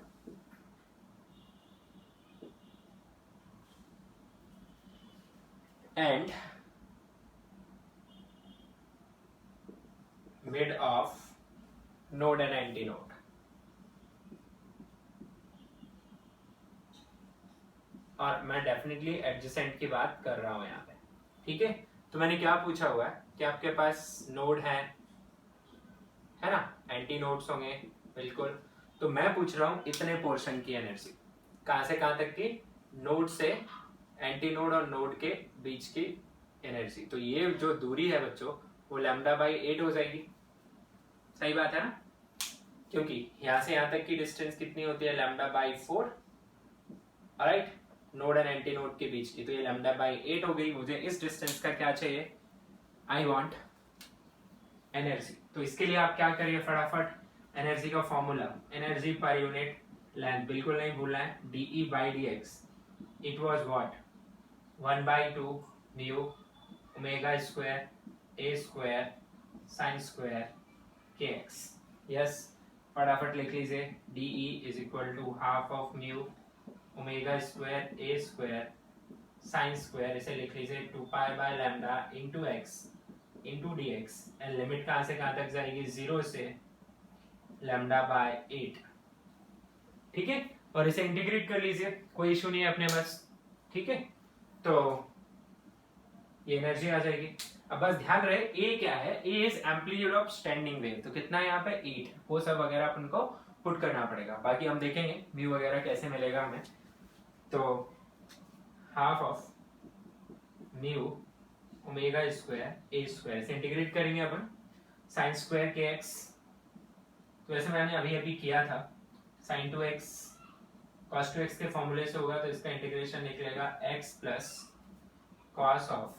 and mid of node and antinode। और मैं डेफिनेटली एडजेसेंट की बात कर रहा हूँ यहाँ पे, ठीक है। तो मैंने क्या पूछा हुआ है कि आपके पास नोड है ना, एंटी नोड्स होंगे बिल्कुल। तो मैं पूछ रहा हूँ इतने पोर्शन की एनर्जी, कहाँ से कहाँ तक की, नोड से एंटी नोड और नोड के बीच की एनर्जी। तो ये जो दूरी है बच्चों वो λ/8 हो जाएगी, सही बात है ना, क्योंकि यहाँ से यहाँ तक की डिस्टेंस कितनी होती है λ/4, right, node and anti node के बीच की। तो ये λ/8 हो गई। मुझे इस डिस्टेंस का क्या चाहिए, आई वांट एनर्जी। तो इसके लिए आप क्या करिए फटाफट, एनर्जी का formula, energy per unit length बिल्कुल नहीं भूलना है, dE/dx it was what 1/2 mu omega square a square sin square kx। Yes, फटाफट लिख लीजिए, dE is equal to half of mu omega square a square sin square, इसे लिख लीजिए 2π/λ into x into d x, and limit कहाँ से कहाँ तक जाएगी, 0 से λ/8, ठीक है। और इसे इंटीग्रेट कर लीजिए, कोई इशू नहीं है अपने पास, ठीक है। तो ये एनर्जी आ जाएगी। अब बस ध्यान रहे ए क्या है, A is amplitude of standing wave. तो कितना है यहाँ पे 8, वो सब वगैरह अपन को पुट करना पड़ेगा, बाकी हम देखेंगे म्यू वगैरह कैसे मिलेगा हमें। तो half of mu omega square A square से इंटीग्रेट करेंगे अपन साइन स्क्वायर के एक्स। तो वैसे मैंने अभी अभी किया था, साइन 2x cos 2x के फॉर्मूले से होगा, तो इसका इंटीग्रेशन निकलेगा x plus cos of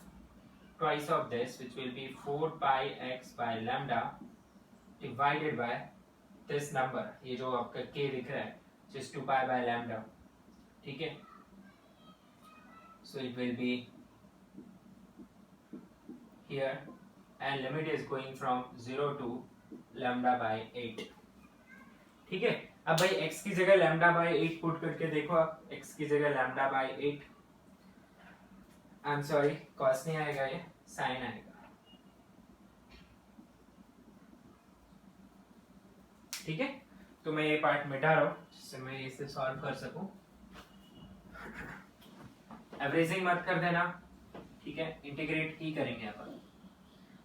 twice of this which will be 4πx/λ divided by this number, ये जो आपका k दिख रहा है just 2π/λ, ठीक है। So it will be here and limit is going from 0 to λ/8, ठीक है। अब भाई x की जगह λ/8 पुट करके देखो आप, x की जगह λ/8, आई एम सॉरी cos नहीं आएगा, ये sin आएगा, ठीक है। तो मैं ये पार्ट मिटा रहा हूँ जिससे मैं इसे सॉल्व कर सकूं। एवरेजिंग मत कर देना, ठीक है, इंटीग्रेट ही करेंगे अपन।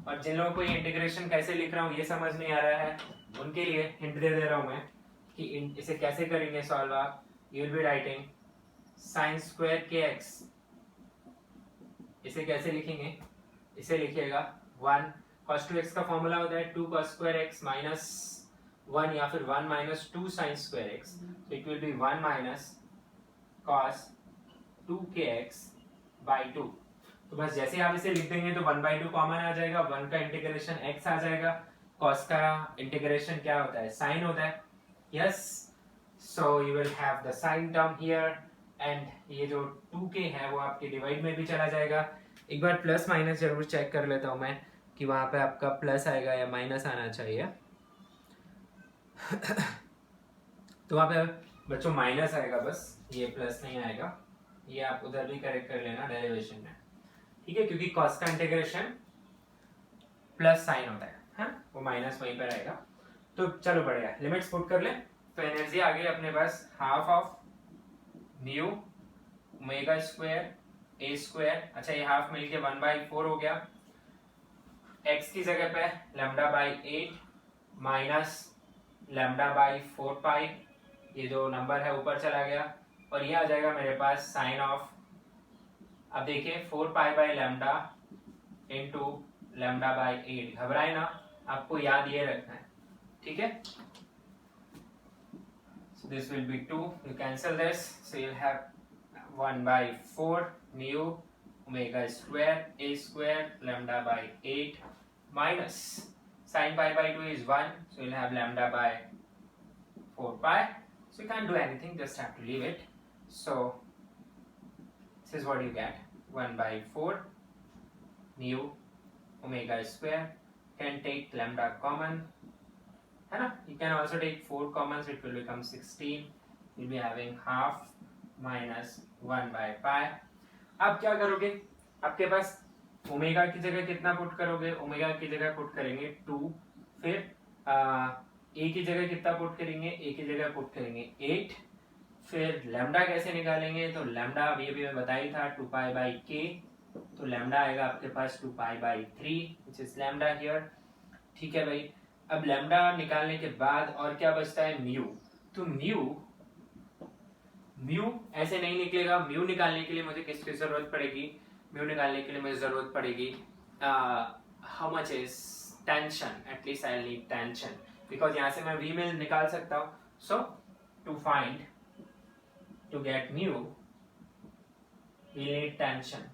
और जिन लोगों को ये इंटीग्रेशन कैसे लिख रहा हूँ ये समझ नहीं आ रहा है, उनके लिए हिंट दे रहा हूँ मैं कि इसे कैसे करेंगे सॉल्व। आप you will be writing sign square k x, इसे कैसे लिखेंगे, इसे लिखिएगा 1 cos 2x का फॉर्मूला होता है 2 cos स्क्वायर x माइनस 1 या फिर 1 माइनस 2 sin स्क्वायर x, तो it will be 1 minus cos 2kx by 2। तो बस जैसे आप इसे लिख देंगे तो 1/2 कॉमन आ जाएगा, 1 का इंटीग्रेशन x आ जाएगा, cos का इंटीग्रेशन क्या होता है, sin होता है, yes. So you will have the sin term here, and ये जो 2k है वो आपके डिवाइड में भी चला जाएगा। एक बार प्लस माइनस जरूर चेक कर लेता हूँ मैं कि वहां पे आपका प्लस आएगा या माइनस आना चाहिए। तो वहां पे बच्चों माइनस आएगा, बस ये प्लस नहीं आएगा, ये आप उधर भी करेक्ट कर लेना डेरिवेशन में, ठीक है, क्योंकि cos का इंटीग्रेशन प्लस साइन होता है, हाँ? वो माइनस वहीं पर आएगा। तो चलो बढ़िया, लिमिट्स पुट कर ले। तो एनर्जी आ गई अपने पास half of mu omega square A square, अच्छा ये हाफ मिलके 1/4 हो गया, x की जगह पे λ/8 माइनस λ/4π, ये जो नंबर है ऊपर चला गया, और ये आ जाएगा मेरे पास साइन ऑफ, अब देखिए 4π/λ इंटू λ/8, घबराए ना, आपको याद ये रखना है, ठीक है। So this will be 2, you cancel this, so you'll have 1/4 mu omega square a square λ/8 minus sin π/2 is 1, so you'll have λ/4π. So you can't do anything, just have to leave it. So this is what you get, 1/4 mu omega square, can take lambda common, है ना, you can also take 4 common, so it will become 16, you'll be having half minus 1/π। अब क्या करोगे, आपके पास omega की जगह कितना put करोगे, ओमेगा की जगह पुट करेंगे 2, फिर ए की जगह कितना पुट करेंगे, ए की जगह पुट करेंगे 8, फिर लैम्डा कैसे निकालेंगे, तो लैम्डा अभी अभी मैं बताई था 2π/k, तो लैम्डा आएगा आपके पास 2π/3 विच इज लैम्डा हियर। ठीक है भाई, अब लैम्डा निकालने के बाद और क्या बचता है, म्यू। तो म्यू ऐसे नहीं निकलेगा। म्यू निकालने के लिए मुझे किसकी जरूरत पड़ेगी, म्यू निकालने के लिए मुझे जरूरत पड़ेगी how much is tension, at least I need tension, because यहाँ से मैं वी में निकाल सकता हूँ। So to get mu we need tension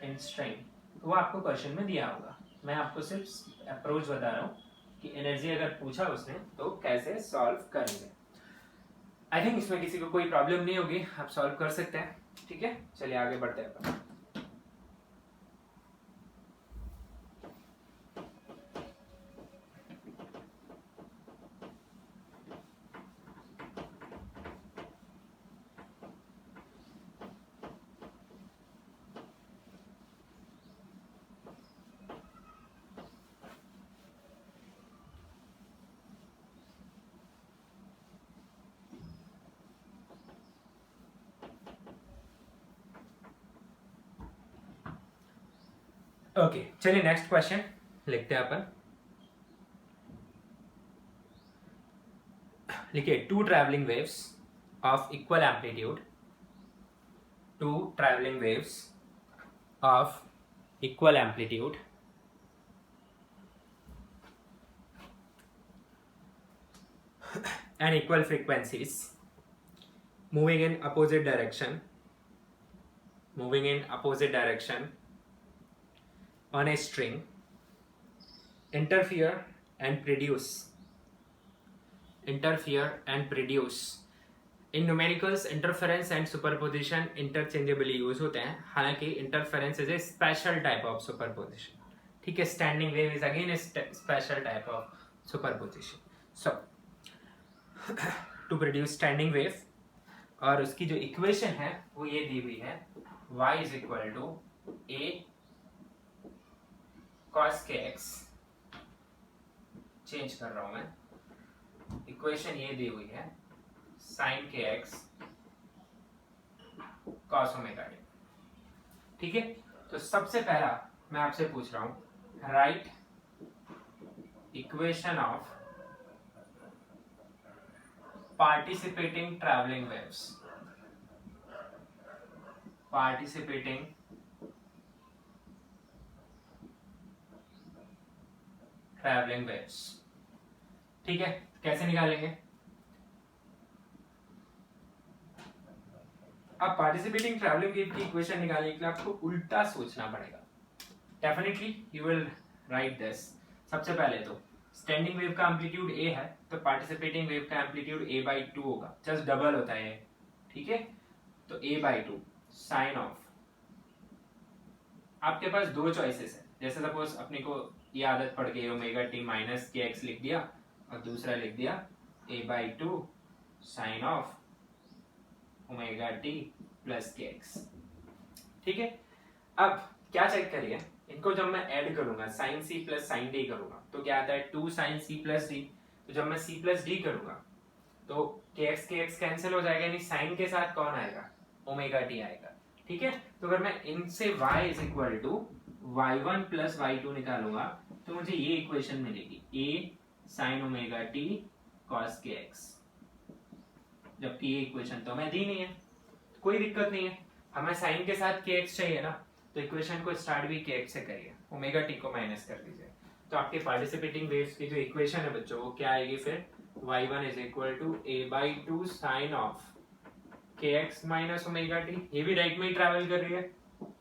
in string. तो वो आपको क्वेश्चन में दिया होगा, मैं आपको सिर्फ अप्रोच बता रहा हूँ कि एनर्जी अगर पूछा उसने तो कैसे सॉल्व करेंगे। आई थिंक इसमें किसी को कोई प्रॉब्लम नहीं होगी, आप सॉल्व कर सकते हैं। ठीक है, चलिए आगे बढ़ते हैं अपन। ओके चलिए नेक्स्ट क्वेश्चन लिखते हैं अपन। लिखिए, two travelling waves of equal amplitude, two travelling waves of equal amplitude and equal frequencies moving in opposite direction on a string interfere and produce in numericals interference and superposition interchangeably use होते हैं, हालांकि interference is a special type of superposition। ठीक है, standing wave is again a special type of superposition। so to produce standing wave, और उसकी जो equation है वो ये दी हुई है, y is equal to a cos kx, change कर रहा हूं मैं, इक्वेशन ये दी हुई है sin kx cos omega t। ठीक है, तो सबसे पहला मैं आपसे पूछ रहा हूं, right equation of participating traveling waves, ठीक है, कैसे निकालेंगे। अब पार्टिसिपेटिंग ट्रैवलिंग वेव की इक्वेशन निकालने के लिए आपको उल्टा सोचना पड़ेगा। Definitely you will write this. सबसे पहले तो स्टैंडिंग वेव का एम्पलीट्यूड a है, तो पार्टिसिपेटिंग वेव का एम्पलीट्यूड a/2 होगा, जस्ट डबल होता है। ठीक है, तो a/2 साइन ऑफ, आपके पास दो चॉइसेस है। जैसे सपोज अपने को ये आदत पड़ गई, omega T minus k x लिख दिया और दूसरा लिख दिया a/2 sine of omega T plus k x. ठीक है, अब क्या चेक करिए, इनको जब मैं ऐड करूंगा sine C plus sine D करूंगा तो क्या आता है 2 साइन सी प्लस डी। तो जब मैं सी प्लस डी करूंगा तो के एक्स कैंसिल हो जाएगा, यानी साइन के साथ कौन आएगा, ओमेगा टी आएगा। ठीक है, तो अगर मैं इनसे y is equal to y1 plus y2 निकालूंगा तो मुझे ये इक्वेशन मिलेगी, a sine omega T cos k x. जबकि ये इक्वेशन तो हमें दी नहीं है, कोई दिक्कत नहीं है, हमें साइन के साथ के एक्स चाहिए ना, तो इक्वेशन को स्टार्ट भी के एक्स से करिए, ओमेगा टी को माइनस कर दीजिए। तो आपके पार्टिसिपेटिंग वेव्स की जो इक्वेशन है बच्चों वो क्या आएगी फिर, y1 is equal to a/2 sine of kx minus omega T, ये भी राइट में ही ट्रैवल कर रही है,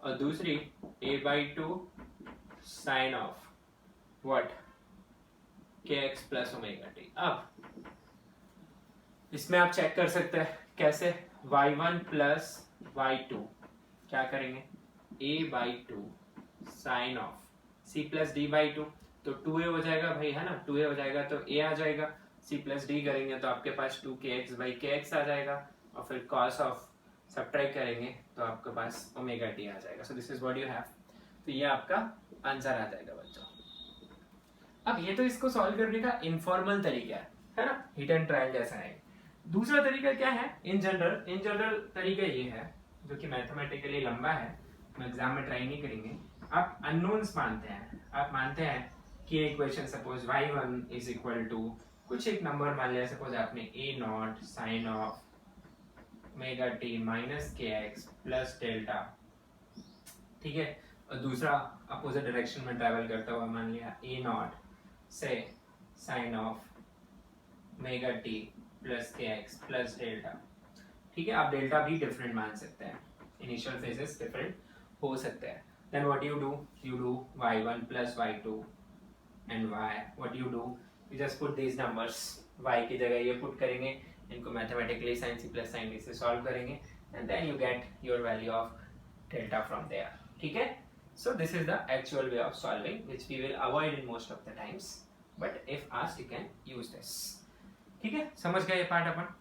और दूसरी a/2 sine of what kx plus omega T. अब इसमें आप चेक कर सकते हैं कैसे, y1 प्लस y2 क्या करेंगे, a/2 sine of c plus d/2, तो 2a हो जाएगा भाई, है ना, 2a हो जाएगा तो a आ जाएगा, c प्लस d करेंगे तो आपके पास 2kx/kx आ जाएगा, और फिर cos ऑफ सब्ट्रैक्ट करेंगे तो आपके पास ओमेगा t आ जाएगा। सो this is what you have, तो ये आपका आंसर आ जाएगा बच्चों। अब ये तो इसको सॉल्व करने का इनफॉर्मल तरीका है, है ना, हिट एंड ट्रायल जैसा है। दूसरा तरीका क्या है, इन जनरल तरीका ये है जो कि मैथमेटिकली लंबा है, हम एग्जाम में ट्राई नहीं करेंगे। आप अननोन्स मानते हैं, आप मानते हैं कि equation suppose y1 is equal to कुछ एक नंबर मान लिया, सपोज आपने a not sine of omega T minus k x plus delta, ठीक है, और दूसरा अपोजिट डायरेक्शन में ट्रैवल करता हुआ मान लिया a नॉट से sine of omega T plus k x plus delta, ठीक है। आप डेल्टा भी डिफरेंट मान सकते हैं, इनिशियल फेजेस डिफरेंट हो सकते हैं। Then what you do y1 plus y2 and y, what you do, you just put these numbers, y की जगह ये पुट करेंगे, इनको mathematically sin c plus sin d से सॉल्व करेंगे, and then you get your value of delta from there, ठीक है। So this is the actual way of solving which we will avoid in most of the times, but if asked you can use this, ठीक है। समझ गए ये part अपन,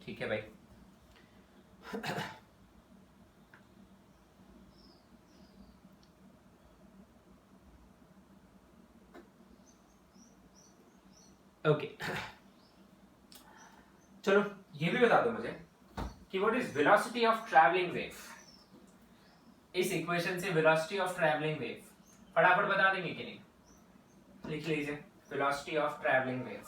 ठीक है भाई। ओके चलो ये भी बता दो मुझे कि what is velocity of travelling wave. इस इक्वेशन से वेलोसिटी ऑफ ट्रैवलिंग वेव फटाफट बता देंगे कि नहीं, लिख लीजिए वेलोसिटी ऑफ ट्रैवलिंग वेव।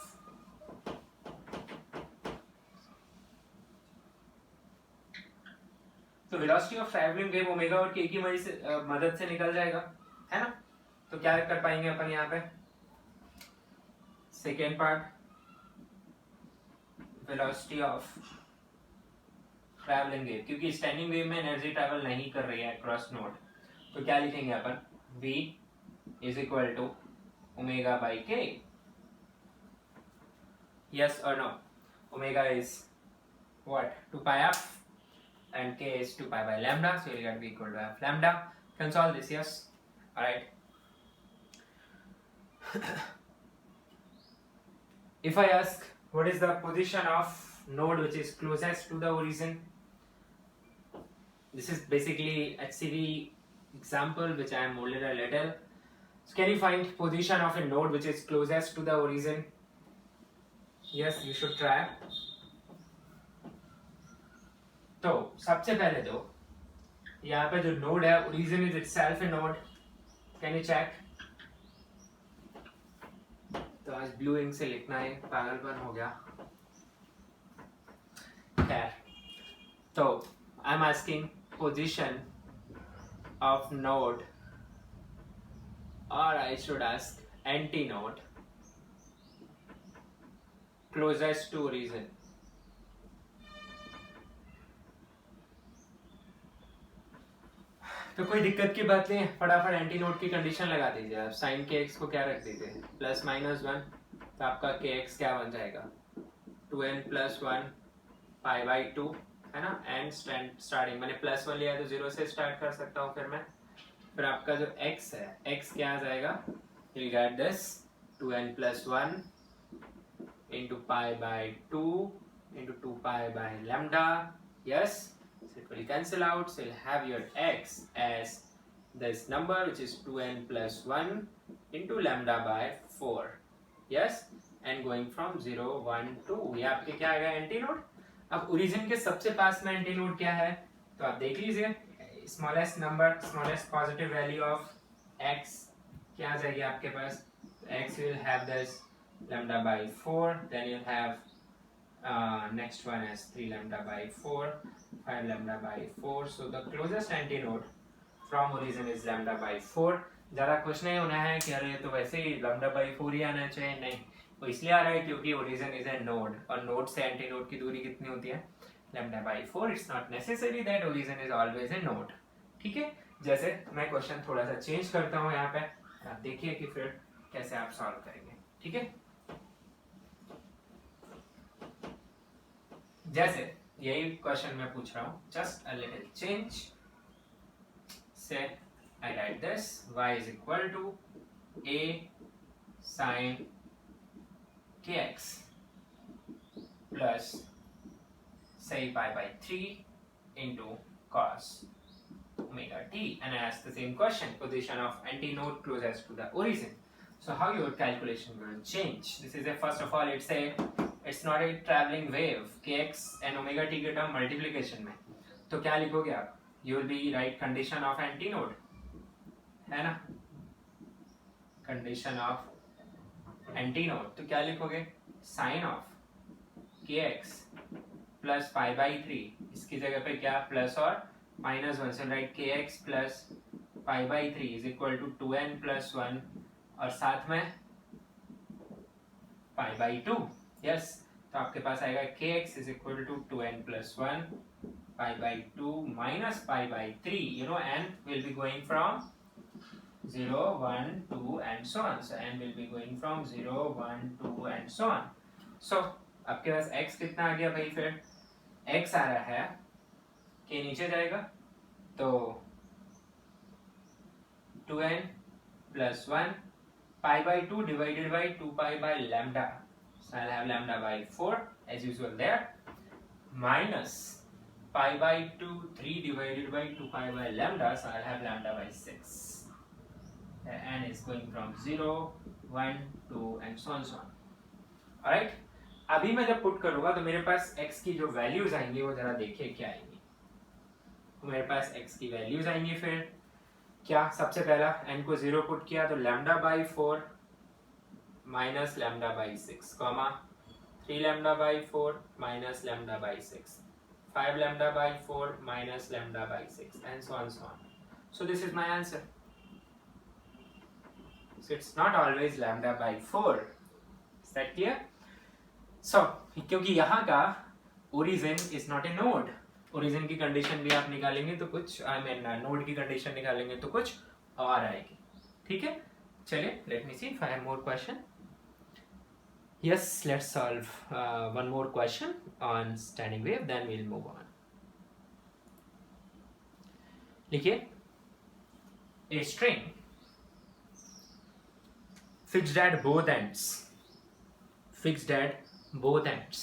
तो velocity of travelling wave omega और के की मदद से निकल जाएगा, है ना। तो क्या कर पाएंगे अपन यहाँ पे, second part velocity of travelling wave, क्योंकि स्टैंडिंग वेव में एनर्जी ट्रैवल नहीं कर रही है अक्रॉस नोड, तो क्या लिखेंगे अपन, v is equal to omega by k, yes और no. Omega is what, 2 pi f and k is 2 pi by lambda, so you get v equal to f lambda. Can solve this, yes, all right. If I ask what is the position of node which is closest to the origin, this is basically HCV example which I am molded a little. So can you find position of a node which is closest to the origin? Yes, you should try. तो सबसे पहले तो यहाँ पे जो node है origin is itself a node, can you check. तो आज ब्लू इंक से लिखना है, पागलपन हो गया। खैर, तो I am asking position of node, और I should ask anti node closest to origin. तो कोई दिक्कत की बात नहीं है, फटाफट एंटी नोड की कंडीशन लगा दीजिए आप। साइन के एक्स को क्या रख दीजिए, प्लस माइनस 1, तो आपका के एक्स क्या बन जाएगा, 2n प्लस 1 पाई बाई 2, है ना। एंड स्टार्टिंग मैंने प्लस 1 लिया तो 0 से स्टार्ट कर सकता हूँ फिर आपका जो x है, x क्या आ जाएगा, you get this 2n plus 1 into pi by 2 into 2 pi by lambda, yes. So it will cancel out, so you'll have your x as this number which is 2n plus 1 into lambda by 4, yes, and going from 0 1 2, ये आपके क्या आएगा anti node. अब origin के सबसे पास में anti node क्या है, तो आप देख लीजिए, smallest number, smallest positive value of x क्या आ जाएगी आपके पास, x will have this lambda by 4, then you'll have next one is 3 lambda by 4, 5 lambda by 4, so the closest antinode from origin is lambda by 4। ज़्यादा कुछ नहीं होना है कि अरे तो वैसे ही lambda by 4 ही आना चाहिए, नहीं, वो इसलिए आ रहा है क्योंकि origin is a node और node से antinode की दूरी कितनी होती है, lambda by 4। It's not necessary that origin is always a node, ठीक है। जैसे मैं क्वेश्चन थोड़ा सा चेंज करता हूँ यहाँ पे, आप देखिए कि फिर कैसे आप सॉल्व करेंगे, ठीक है। जैसे यही क्वेश्चन मैं पूछ रहा हूँ, just a little change, say I write this y is equal to a sin kx plus say pi by 3 into cos omega t, and I ask the same question, position of antinode closest to the origin. So how your calculation will change, this is a, first of all it's it's not a travelling wave, kx and omega T के term multiplication में, तो क्या लिखोगे आप? You will be right condition of anti node, है ना, condition of anti node, तो क्या लिखोगे? Sine of kx plus pi by 3, इसकी जगह पे क्या प्लस और minus 1, so right kx plus pi by 3 is equal to 2n plus 1 और साथ में पाई बाई 2, यस, तो आपके पास आएगा kx is equal to 2n plus 1 pi by 2 minus pi by 3, you know n will be going from 0, 1, 2 and so on, so n will be going from 0, 1, 2 and so on, so आपके पास x कितना आ गया भाई? फिर x आ रहा है के नीचे जाएगा तो 2n plus 1 pi by 2 divided by 2 pi by lambda, so I'll have lambda by 4 as usual there, minus pi by 2 3 divided by 2 pi by lambda, so I'll have lambda by 6, n is going from 0, 1, 2 and so on so on. Alright, अभी मैं जब put करूंगा तो मेरे पास x की जो values आएंगी वो जरा देखिए क्या आएंगी, तो मेरे पास x की वैल्यूज आएंगी। फिर क्या, सबसे पहला n को 0 पुट किया तो lambda by 4 minus lambda by 6, comma 3 lambda by 4 minus lambda by 6, 5 lambda by 4 minus lambda by 6 and so on so on. So this is my answer. So it's not always lambda by 4. Is that clear? So क्योंकि यहाँ का origin is not a node, origin की condition भी आप निकालेंगे तो कुछ node की कंडीशन निकालेंगे तो कुछ और आएगी, ठीक है। चलिए let me see if I have more question. Yes, let's solve one more question on standing wave, then we'll move on. लिखिए, a string fixed at both ends, fixed at both ends.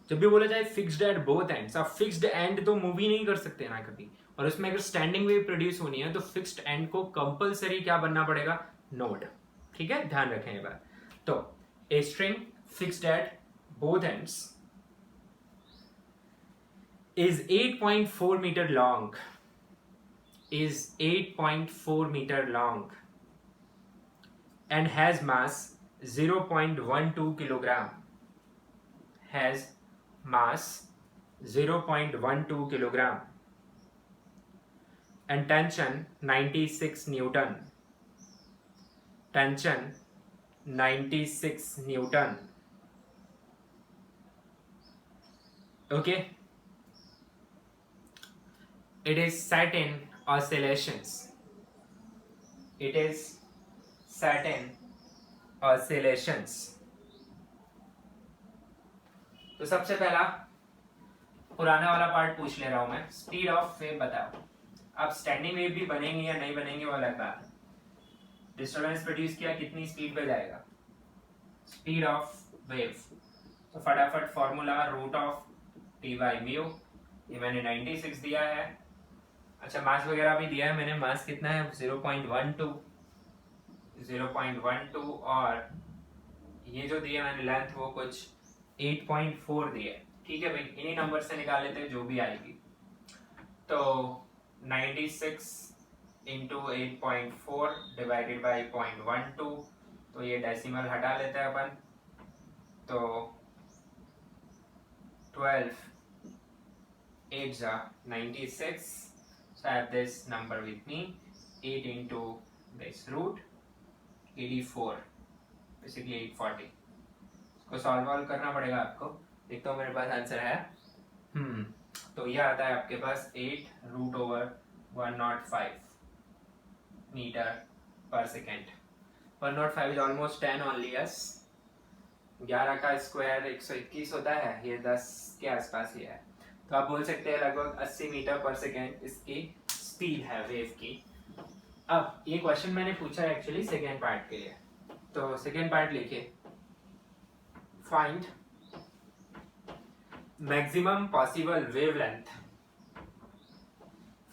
जब भी बोला जाए fixed at both ends, आप fixed end तो move ही नहीं कर सकते ना कभी, और उसमें अगर standing wave प्रोड्यूस होनी है तो fixed end को कंपलसरी क्या बनना पड़ेगा? नोड, ठीक है, ध्यान रखें ये बात। तो a string fixed at both ends is 8.4 meter long, is 8.4 meter long and has mass 0.12 kilogram, has mass 0.12 kilogram and tension 96 Newton, tension 96 Newton. Okay, it is set in oscillations, it is set in oscillations. तो सबसे पहला पुराना वाला part पूछ ले रहा हूं मैं, स्पीड ऑफ वेव बताओ। अब स्टैंडिंग वेव भी बनेंगे या नहीं बनेंगे वो अलग बात है। डिस्टर्बेंस प्रोड्यूस किया, कितनी स्पीड पे जाएगा? स्पीड ऑफ वेव, तो फटाफट formula root of T by mu, ये मैंने 96 दिया है। अच्छा, मास वगैरह भी दिया है मैंने, मास कितना है? 0.12 और ये जो दिया मैंने लेंथ वो कुछ 8.4 दिया है, ठीक है भाई, इन्हीं नंबर से निकाल लेते हैं जो भी आएगी। तो 96 इंटू 8.4 डिवाइडेड बाई 0.12, तो ये डेसिमल हटा लेते हैं अपन, तो 12 8 जा 96, so I have this number with me, 8 into this root 84, basically 840। इसको सॉल्व करना पड़ेगा आपको, देखता हूँ मेरे पास आंसर है। तो ये आता है आपके पास 8√105 मीटर पर second. 105 is almost 10 only, yes. 11 का स्क्वायर 121 होता है, ये 10 के आसपास ही है, तो आप बोल सकते हैं लगभग 80 मीटर पर सेकेंड इसकी स्पीड है वेव की। अब ये क्वेश्चन मैंने पूछा है एक्चुअली सेकेंड पार्ट के लिए, तो सेकेंड पार्ट लिखिए, find maximum possible wavelength,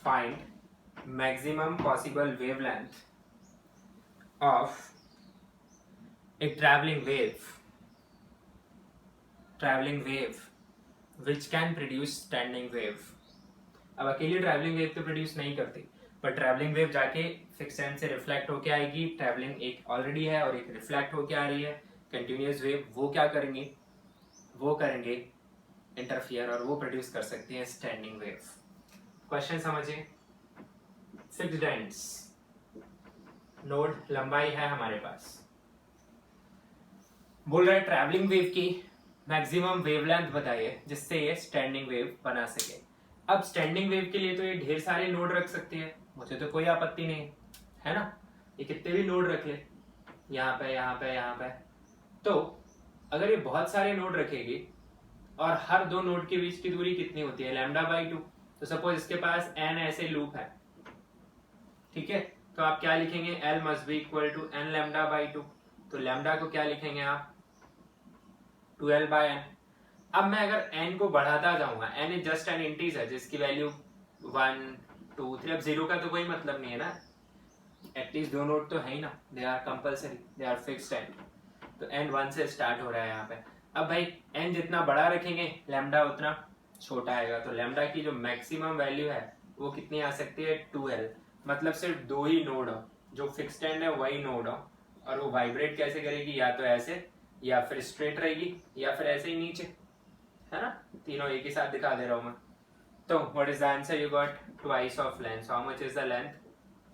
find maximum possible wavelength of A travelling wave travelling wave which can produce standing wave. अब अकेली ट्रैवलिंग वेव तो प्रोड्यूस नहीं करती, पर ट्रैवलिंग वेव जाके फिक्स्ड एंड से रिफ्लेक्ट होके आएगी। ट्रैवलिंग एक ऑलरेडी है और एक रिफ्लेक्ट होके आ रही है कंटिन्यूस वेव। वो क्या करेंगे, वो करेंगे इंटरफियर और वो प्रोड्यूस कर सकती है स्टैंडिंग वेव। क्वेश्चन समझिए। फिक्स्ड एंड्स, नोड लंबाई है हमारे पास, बोल रहा है ट्रैवलिंग वेव की मैक्सिमम वेवलेंथ बताइए जिससे ये स्टैंडिंग वेव बना सके। अब स्टैंडिंग वेव के लिए तो ये ढेर सारे नोड रख सकती है, मुझे तो कोई आपत्ति नहीं है ना, ये कितने भी नोड रख ले, यहाँ पे यहाँ पे यहाँ पे। तो अगर ये बहुत सारे नोड रखेगी और हर दो नोड के बीच की दूरी कितनी होती है, λ/2। तो सपोज इसके पास n ऐसे लूप है, ठीक है, तो आप क्या लिखेंगे, L must be equal to n λ/2। तो लैम्डा को क्या लिखेंगे आप, 12/n। अब मैं अगर n को बढ़ाता जाऊंगा, n is just an integer जिसकी वैल्यू 1 2 3, अब 0 का तो कोई मतलब नहीं है ना, एटलीस्ट दो नोड तो है ही ना, they are compulsory, they are fixed end. तो n 1 से स्टार्ट हो रहा है यहाँ पे। अब भाई n जितना बड़ा रखेंगे लैम्डा उतना छोटा आएगा, तो लैम्डा की जो मैक्सिमम वैल्यू है वो कितनी आ सकती है, 2l। मतलब सिर्फ दो ही नोड हो, जो फिक्स्ड एंड है वही नोड हो, और वो वाइब्रेट कैसे करेगी, या तो ऐसे, या फिर स्ट्रेट रहेगी, या फिर ऐसे ही नीचे, है ना, तीनों एक ही साथ दिखा दे रहा हूं मैं। तो what is the answer, you got twice of length. How much is the length,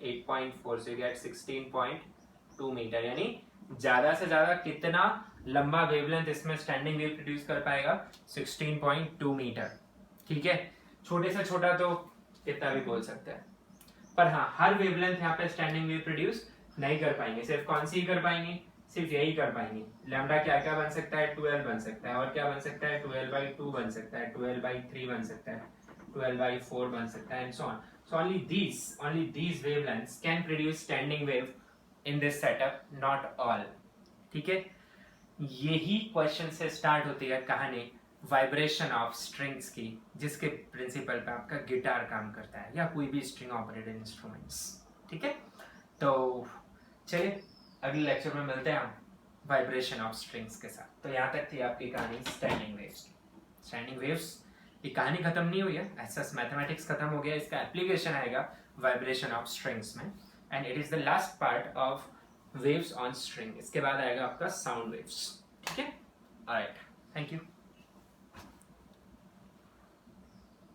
8.4, so you get 16.2 metre. यानी ज्यादा से ज्यादा कितना लंबा वेवलेंथ इसमें स्टैंडिंग वेव प्रोड्यूस कर पाएगा, 16.2 मीटर। ठीक है, छोटे से छोटा तो कितना भी बोल सकते हैं, पर हाँ हर वेवलेंथ यहाँ पे स्टैंडिंग वेव प्रोड्यूस नहीं कर पाएंगे, सिर्फ कौन सी कर पाएंगे, सिर्फ यही कर पाएंगे। लैम्डा क्या क्या बन सकता है, 12 बन सकता है, और क्या बन सकता है, 12/2 बन सकता है, 12/3 बन सकता है, 12/4 बन सकता है, and so on. So only these wavelengths can produce standing wave in this setup, not all. ठीक है, यही क्वेश्चन से स्टार्ट होती है कहानी वाइब्रेशन ऑफ स्ट्रिंग्स की, जिसके प्रिंसिपल पे आपका गिटार काम करता है या कोई भी स्ट्रिंग ऑपरेटेड इंस्ट्रूमेंट्स। ठीक है, तो चलिए अगले लेक्चर में मिलते हैं हम वाइब्रेशन ऑफ स्ट्रिंग्स के साथ। तो यहाँ तक थी आपकी कहानी स्टैंडिंग वेव्स की। स्टैंडिंग वेव्स की कहानी खत्म नहीं हुई है, ऐसा मैथमेटिक्स खत्म हो गया, इसका एप्लीकेशन आएगा वाइब्रेशन ऑफ स्ट्रिंग्स में, and it is the last part of waves on string. इसके बाद आएगा आपका साउंड वेव्स। ठीक है, ऑलराइट, थैंक यू।